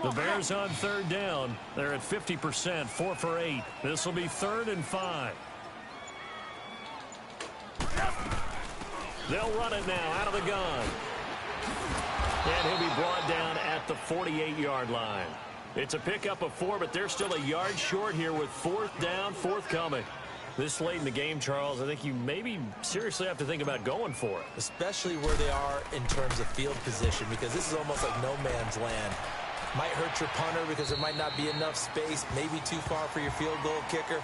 The Bears on 3rd down. They're at 50%, 4 for 8. This will be 3rd and 5. They'll run it now out of the gun. And he'll be brought down at the 48-yard line. It's a pickup of 4, but they're still a yard short here with 4th down, forthcoming. This late in the game, Charles, I think you maybe seriously have to think about going for it. Especially where they are in terms of field position, because this is almost like no man's land. Might hurt your punter because there might not be enough space, maybe too far for your field goal kicker.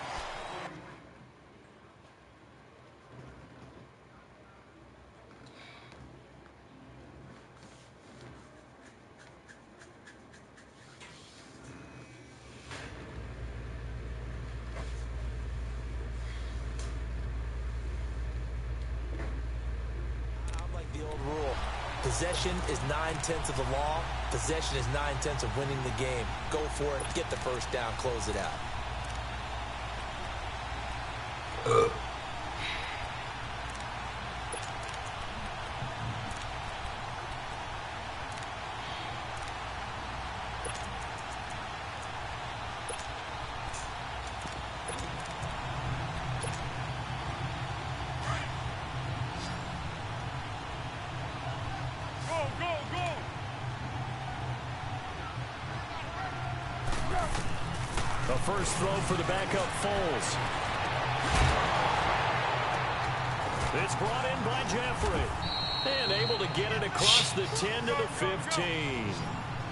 Possession is 9/10 of the law. Possession is 9/10 of winning the game. Go for it. Get the 1st down. Close it out. A first throw for the backup Foles. It's brought in by Jeffrey. And able to get it across the 10 to the 15.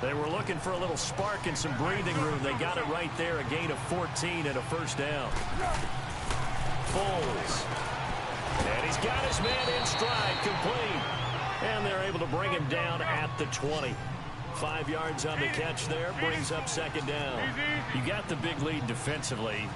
They were looking for a little spark and some breathing room. They got it right there, a gain of 14 and a first down. Foles. And he's got his man in stride, complete. And they're able to bring him down at the 20. 5 yards on the catch there, brings up second down. You got the big lead defensively.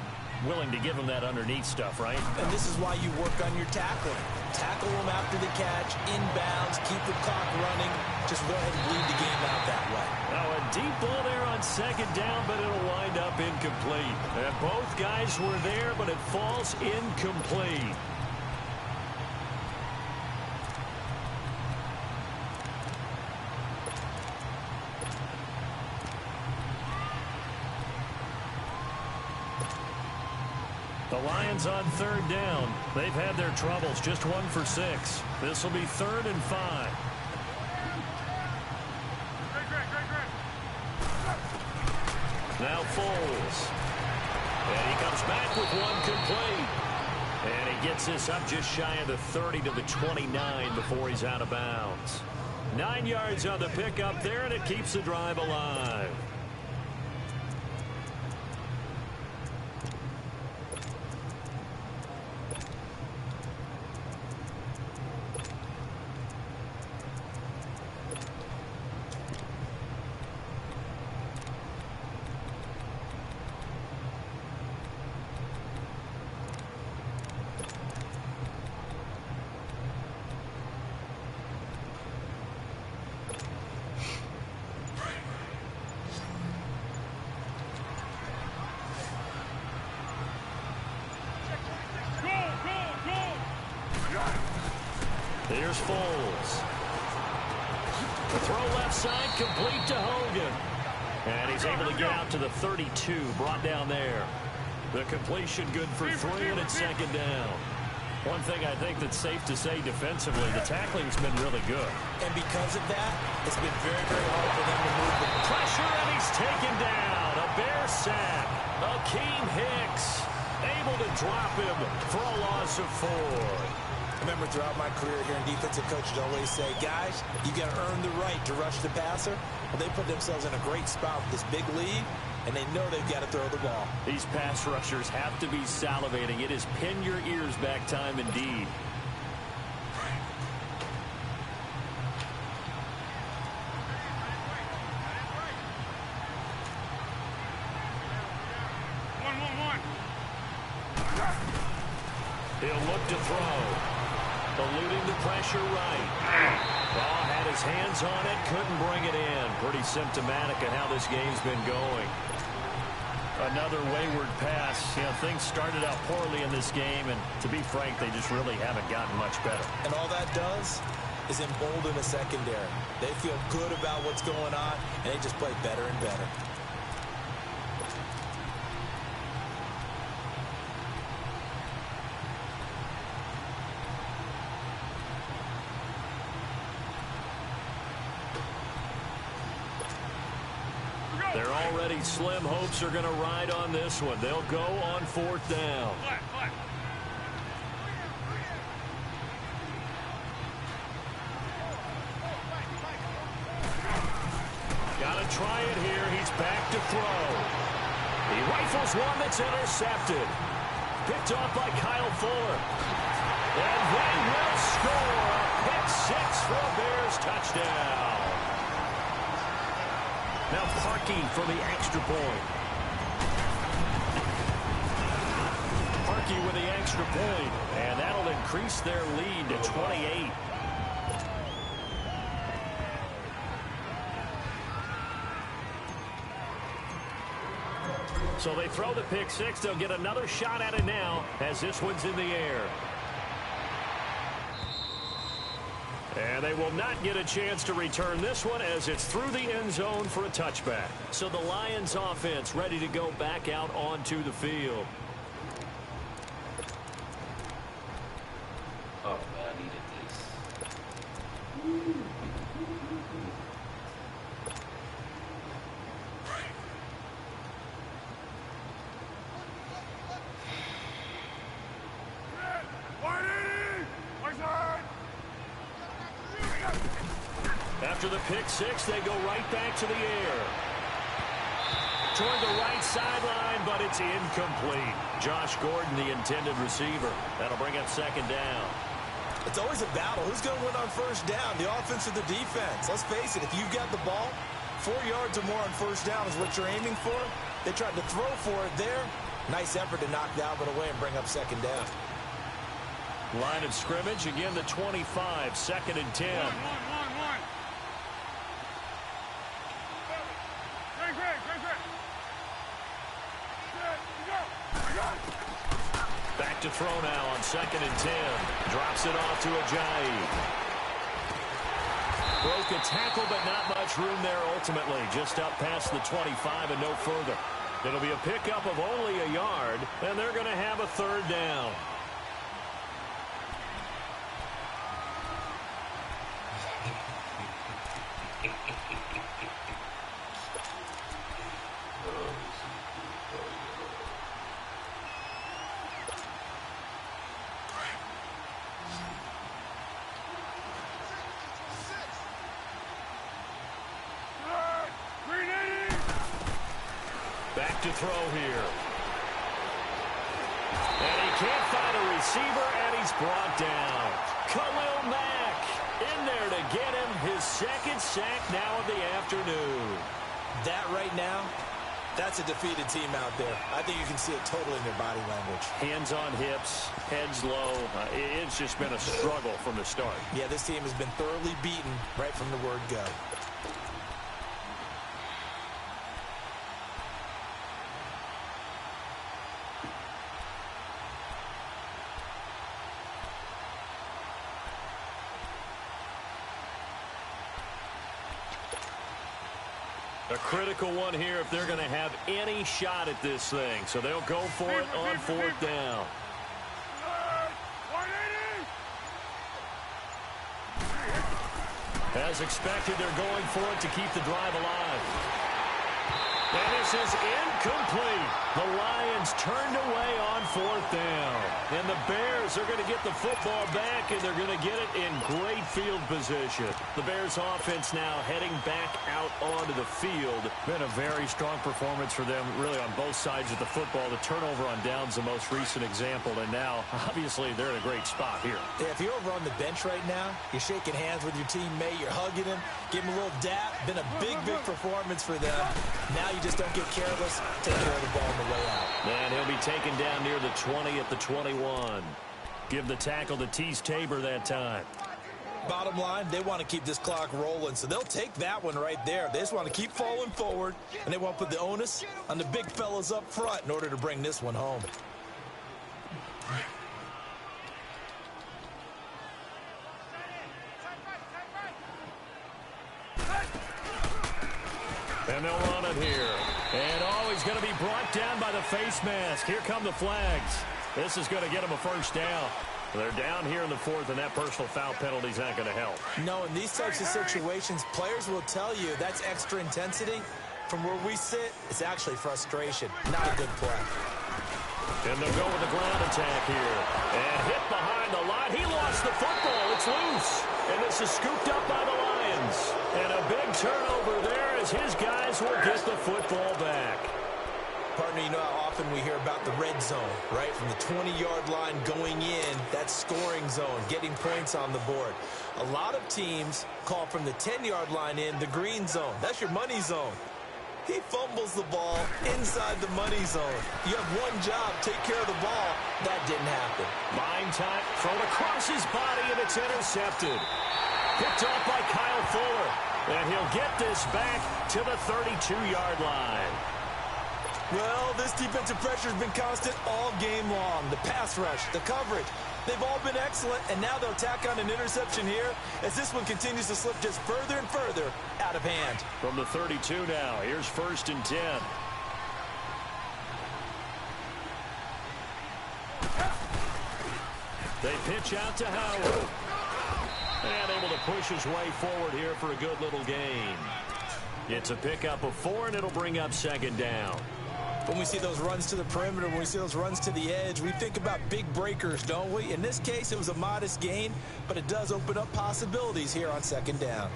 Willing to give him that underneath stuff, right? And this is why you work on your tackling. Tackle them after the catch, inbounds, keep the clock running. Just go ahead and bleed the game out that way. Now a deep ball there on second down, but it'll wind up incomplete. And both guys were there, but it falls incomplete. The Lions on third down. They've had their troubles, just 1 for 6. This will be 3rd and 5. Now Foles. And he comes back with one complete. And he gets this up just shy of the 30 to the 29 before he's out of bounds. 9 yards on the pickup there, and it keeps the drive alive. Here's Foles. The throw left side, complete to Hogan. And he's able to get out to the 32, brought down there. The completion good for 3, and it's second down. One thing I think that's safe to say defensively, the tackling's been really good. And because of that, it's been very, very hard for them to move the pressure, and he's taken down. A Bear sack. Akeem Hicks able to drop him for a loss of 4. I remember throughout my career here in defensive coaches always say, guys, you got to earn the right to rush the passer. Well, they put themselves in a great spot with this big lead, and they know they've got to throw the ball. These pass rushers have to be salivating. It is pin your ears back time indeed. He'll look to throw. Eluding the pressure right. Ball had his hands on it, couldn't bring it in. Pretty symptomatic of how this game's been going. Another wayward pass. You know, things started out poorly in this game, and to be frank, they just really haven't gotten much better. And all that does is embolden the secondary. They feel good about what's going on, and they just play better and better. They're already slim hopes are going to ride on this one. They'll go on 4th down. Got to try it here. He's back to throw. He rifles one that's intercepted. Picked off by Kyle Fuller. And they will score. A pick 6 for a Bears touchdown. Now Parkey for the extra point. Parkey with the extra point, and that'll increase their lead to 28. So they throw the pick 6. They'll get another shot at it now as this one's in the air. And they will not get a chance to return this one as it's through the end zone for a touchback. So the Lions offense ready to go back out onto the field. Oh, man, I needed this. After the pick six, they go right back to the air. Toward the right sideline, but it's incomplete. Josh Gordon, the intended receiver. That'll bring up second down. It's always a battle. Who's going to win on first down, the offense or the defense? Let's face it, if you've got the ball, 4 yards or more on first down is what you're aiming for. They tried to throw for it there. Nice effort to knock Dalvin away and bring up second down. Line of scrimmage, again the 25, second and 10. One. Great. Back to throw now on second and 10. Drops it off to Ajayi. Broke a tackle, but not much room there ultimately. Just up past the 25 and no further. It'll be a pickup of only a yard, and they're going to have a third down. Back to throw here. And he can't find a receiver, and he's brought down. Khalil Mack in there to get him his second sack now of the afternoon. That right now, that's a defeated team out there. I think you can see it totally in their body language. Hands on hips, heads low. It's just been a struggle from the start. Yeah, this team has been thoroughly beaten right from the word go. A critical one here if they're going to have any shot at this thing. So they'll go for it on fourth down. 180. As expected, they're going for it to keep the drive alive. And this is incomplete. The Lions turned away on fourth down. And the Bears are going to get the football back, and they're going to get it in great field position. The Bears offense now heading back out onto the field. Been a very strong performance for them, really, on both sides of the football. The turnover on downs, the most recent example. And now, obviously, they're in a great spot here. Yeah, if you're over on the bench right now, you're shaking hands with your teammate, you're hugging him, give him a little dap. Been a big performance for them. Now you just don't get careless. Take care of the ball on the way out. And he'll be taken down near the 20 at the 21. Give the tackle to Tease Tabor that time. Bottom line, they want to keep this clock rolling, so they'll take that one right there. They just want to keep falling forward, and they want to put the onus on the big fellas up front in order to bring this one home. And they'll run it here. And he's going to be brought down by the face mask. Here come the flags. This is going to get him a first down. They're down here in the fourth, and that personal foul penalty is not going to help. No, in these types of situations, players will tell you that's extra intensity. From where we sit, it's actually frustration. Not a good play. And they'll go with the ground attack here. And hit behind the line. He lost the football. It's loose. And this is scooped up by the Lions. And a big turnover there as his guys will get the football back. Partner, you know how often we hear about the red zone, right? From the 20-yard line going in, that scoring zone, getting points on the board. A lot of teams call from the 10-yard line in the green zone. That's your money zone. He fumbles the ball inside the money zone. You have one job, take care of the ball. That didn't happen. Line time, thrown across his body, and it's intercepted. Picked off by Kyle Fuller. And he'll get this back to the 32-yard line. Well, this defensive pressure has been constant all game long. The pass rush, the coverage, they've all been excellent, and now they'll tack on an interception here as this one continues to slip just further and further out of hand. From the 32 now, here's 1st and 10. They pitch out to Howard. And able to push his way forward here for a good little gain. It's a pickup of 4, and it'll bring up 2nd down. When we see those runs to the perimeter, when we see those runs to the edge, we think about big breakers, don't we? In this case, it was a modest gain, but it does open up possibilities here on 2nd down.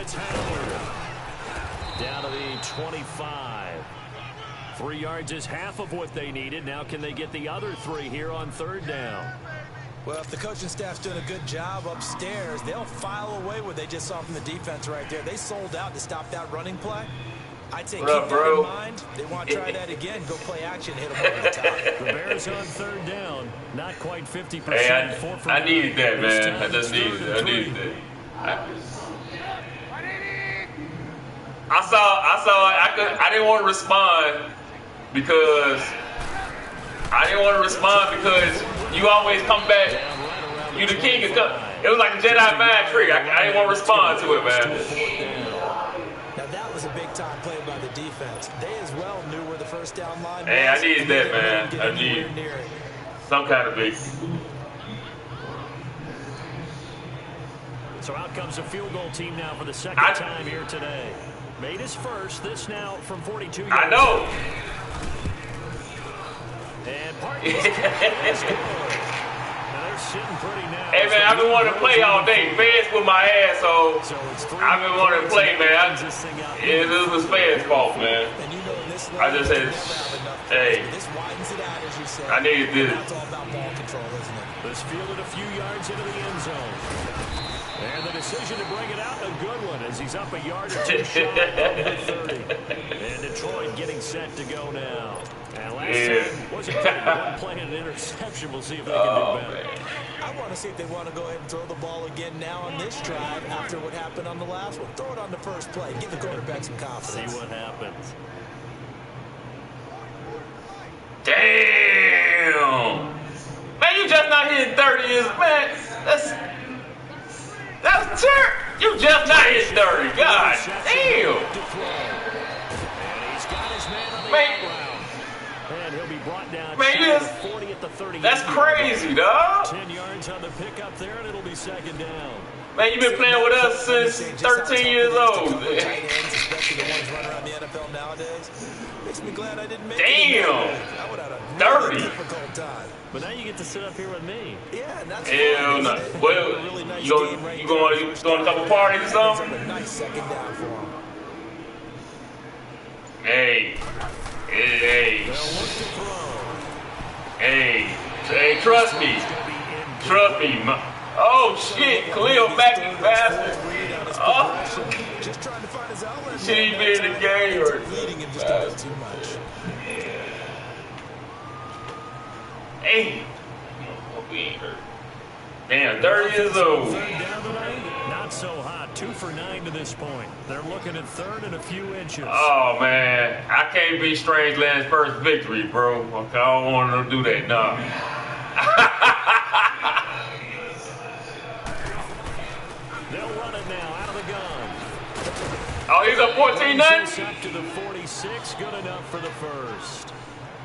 it's Howard. Down to the 25. 3 yards is half of what they needed. Now can they get the other 3 here on 3rd down? Well, if the coaching staff's doing a good job upstairs, they'll file away what they just saw from the defense right there. They sold out to stop that running play. I'd say keep that in mind. They want to try that again. Go play action, hit them over the top. The Bears on 3rd down. Not quite 50%. Hey, I needed that, man. I just needed it. I needed that. I saw it. I didn't want to respond because you always come back. You the king. It was like a Jedi mind trick. I didn't want to respond to it, man. Now that was a big-time play by the defense. They as well knew where the first down line was. Hey, I needed that, man. I needed some kind of big. So out comes a field goal team now for the second time here today. Made his first. This now from 42 yards. I know. And Parker's is good. Now they're sitting pretty now. Hey, man, I've been wanting to play all day. Fans with my ass, so I've been wanting to play, man. This was fans' fault, man. I just said, hey, I needed this. This fielded a few yards into the end zone. And the decision to bring it out, a good one, as he's up a yard or 2 short of the 30. And Detroit getting set to go now. And last time wasn't one play and an interception. We'll see if they can do better. Man. I want to see if they want to go ahead and throw the ball again now on this drive after what happened on the last one. Throw it on the first play. Give the quarterback some confidence. See what happens. Damn. Man, you just not hitting 30 is, man. That's terrible. You just not hitting 30. God damn. Man, that's crazy, dog. 10 yards on the pickup there, and it'll be second down. Man, you've been playing with us since 13 years old. Damn. 30. But now you get to sit up here with me. Yeah, and that's hell no. Well, you going to a couple parties or something? Nice second down for him. Hey, trust me. Oh shit, Khalil Mack is bastard. Oh, should he be in the game or leading him just a bit too much? Hey, we ain't hurt. Damn, 30 years old. Not so hot. 2 for 9 to this point. They're looking at 3rd and a few inches. Oh man, I can't be Strangeland's first victory, bro. Okay, I don't want to do that, nah. They'll run it now out of the gun. Oh, he's up 14-9. Up to the 46, good enough for the first.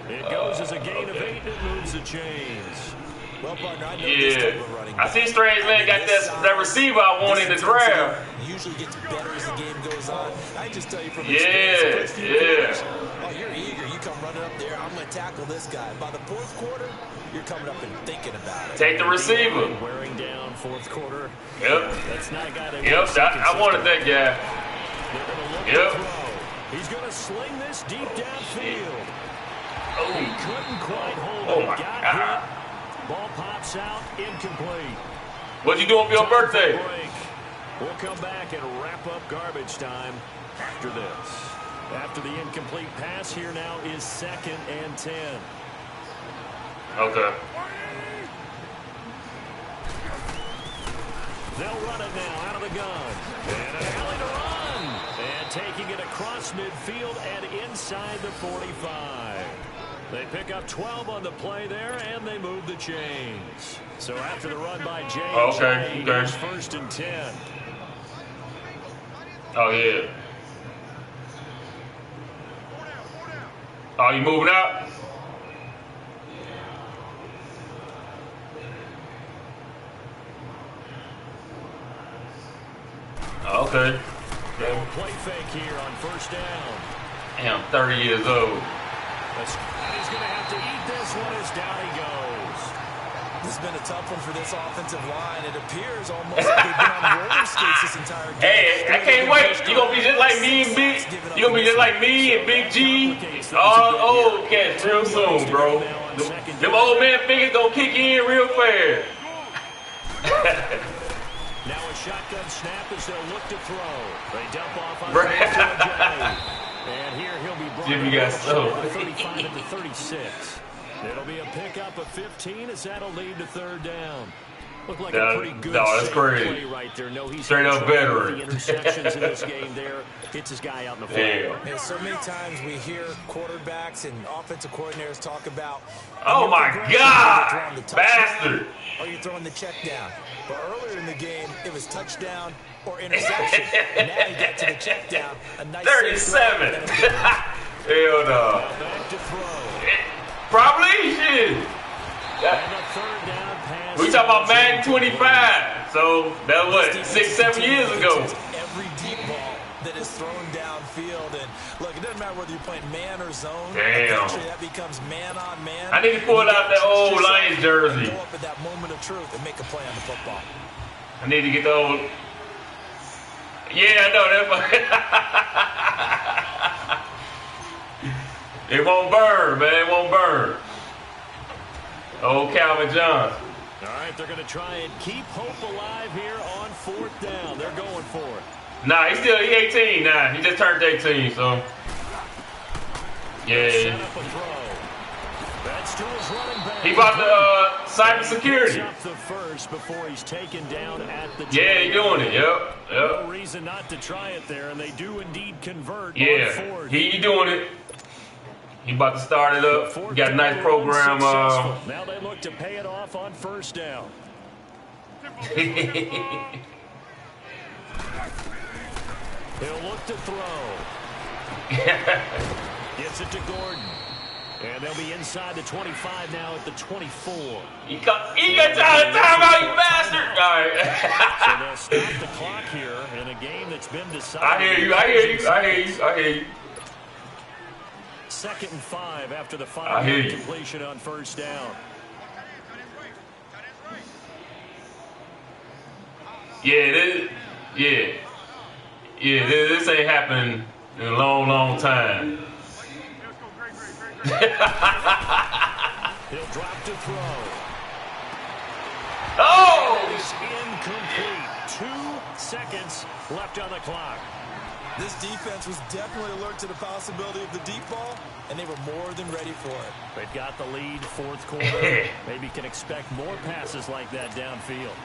It goes as a gain of 8 and it moves the chains. Well, partner, I know I see Strangeland got that receiver I want in the draft. Usually gets better as the game goes on. I just tell you from experience. Oh, you're eager. You come running up there. I'm going to tackle this guy. By the 4th quarter, you're coming up and thinking about it. Take the receiver. Wearing down 4th quarter. Yep. That's not a guy that I wanted that guy. Yep. He's going to sling this deep downfield. Oh. He couldn't quite hold it. Oh my God. Ball pops out, incomplete. What you doing for your birthday? We'll come back and wrap up garbage time after this. After the incomplete pass, here now is 2nd and 10. Okay. They'll run it now out of the gun. And an alley to run. And taking it across midfield and inside the 45. They pick up 12 on the play there, and they move the chains. So after the run by J.J., it's 1st and 10. Oh, yeah. Oh, you moving out? Okay. Play fake here on 1st down. Damn, 30 years old. He's going to have to eat this one as down he goes. This has been a tough one for this offensive line. It appears almost like they've been on roller skates this entire game. Hey, I can't wait. You're going to be just like me and Big. You're going to be just like me and Big G. All old cats real soon, bro. Them old man fingers going to kick in real fast. Now a shotgun snap as they'll look to throw. They dump off on and here he'll be brought down 35 to 36. It'll be a pickup of 15 as that'll lead to third down. Looked like a pretty good play right there. No, he's straight up veteran. The intersections in this game there. Hits his guy out in the field. And so many times we hear quarterbacks and offensive coordinators talk about, oh my God, bastard. Or you're throwing the check down. But earlier in the game, it was touchdown or interception. Now you get to the check down. A nice 37. Hell no. Back to throw. Probably shit. We talking about Madden 25. So that was what, 6-7 years ago. Every deep ball that is thrown downfield, and look, it doesn't matter whether you're playing man or zone. Damn. Eventually that becomes man on man. I need to pull out that old Lions jersey. Go up at that moment of truth and make a play on the football. I need to get the old. Yeah, I know that. It won't burn, man. It won't burn. Old Calvin Johnson. All right, they're going to try and keep hope alive here on fourth down. They're going for it. Nah, he's 18 now. He just turned 18, so. Yeah. Set up a throw. That's to his running back. He bought the cybersecurity. Up the first before he's taken down at the yeah, he's doing it. Yep. No reason not to try it there, and they do indeed convert. Yeah, he doing it. He about to start it up. He got a nice program. Now they look to pay it off on first down. He'll look to throw. Gets it to Gordon. And they'll be inside the 25 now at the 24. He got time out, you bastard! All right. So they'll stop the clock here in a game that's been decided. I hear you. 2nd and 5 after the 5-yard completion on first down. This ain't happened in a long, long time. He'll drop to throw. Oh! It's incomplete. 2 seconds left on the clock. This defense was definitely alert to the possibility of the deep ball, and they were more than ready for it. They've got the lead, fourth quarter. Maybe can expect more passes like that downfield.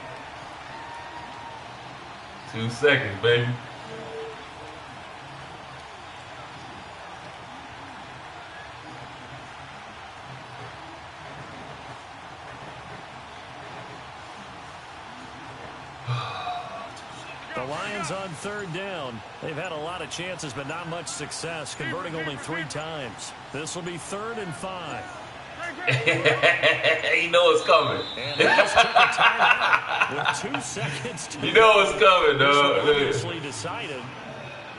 2 seconds, baby. The Lions on third down. They've had a lot of chances, but not much success, converting only 3 times. This will be 3rd and 5. You know it's coming. And they just took a timeout with 2 seconds to You know it's coming, dog. Obviously decided.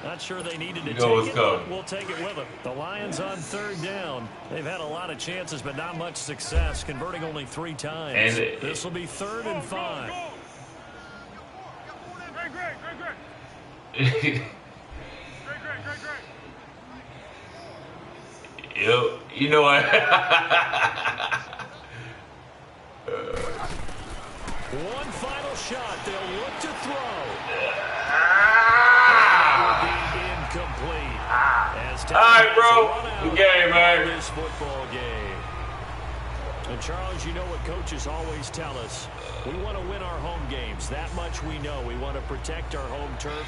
Not sure they needed to take it, but we'll take it with them. The Lions on third down. They've had a lot of chances, but not much success, converting only 3 times. And this will be 3rd and 5. Yep, you know what? One final shot. They'll look to throw. Incomplete. All right, bro. Good game, man. This football game. And Charles, you know what coaches always tell us. We want to win our home games. That much we know. We want to protect our home turf.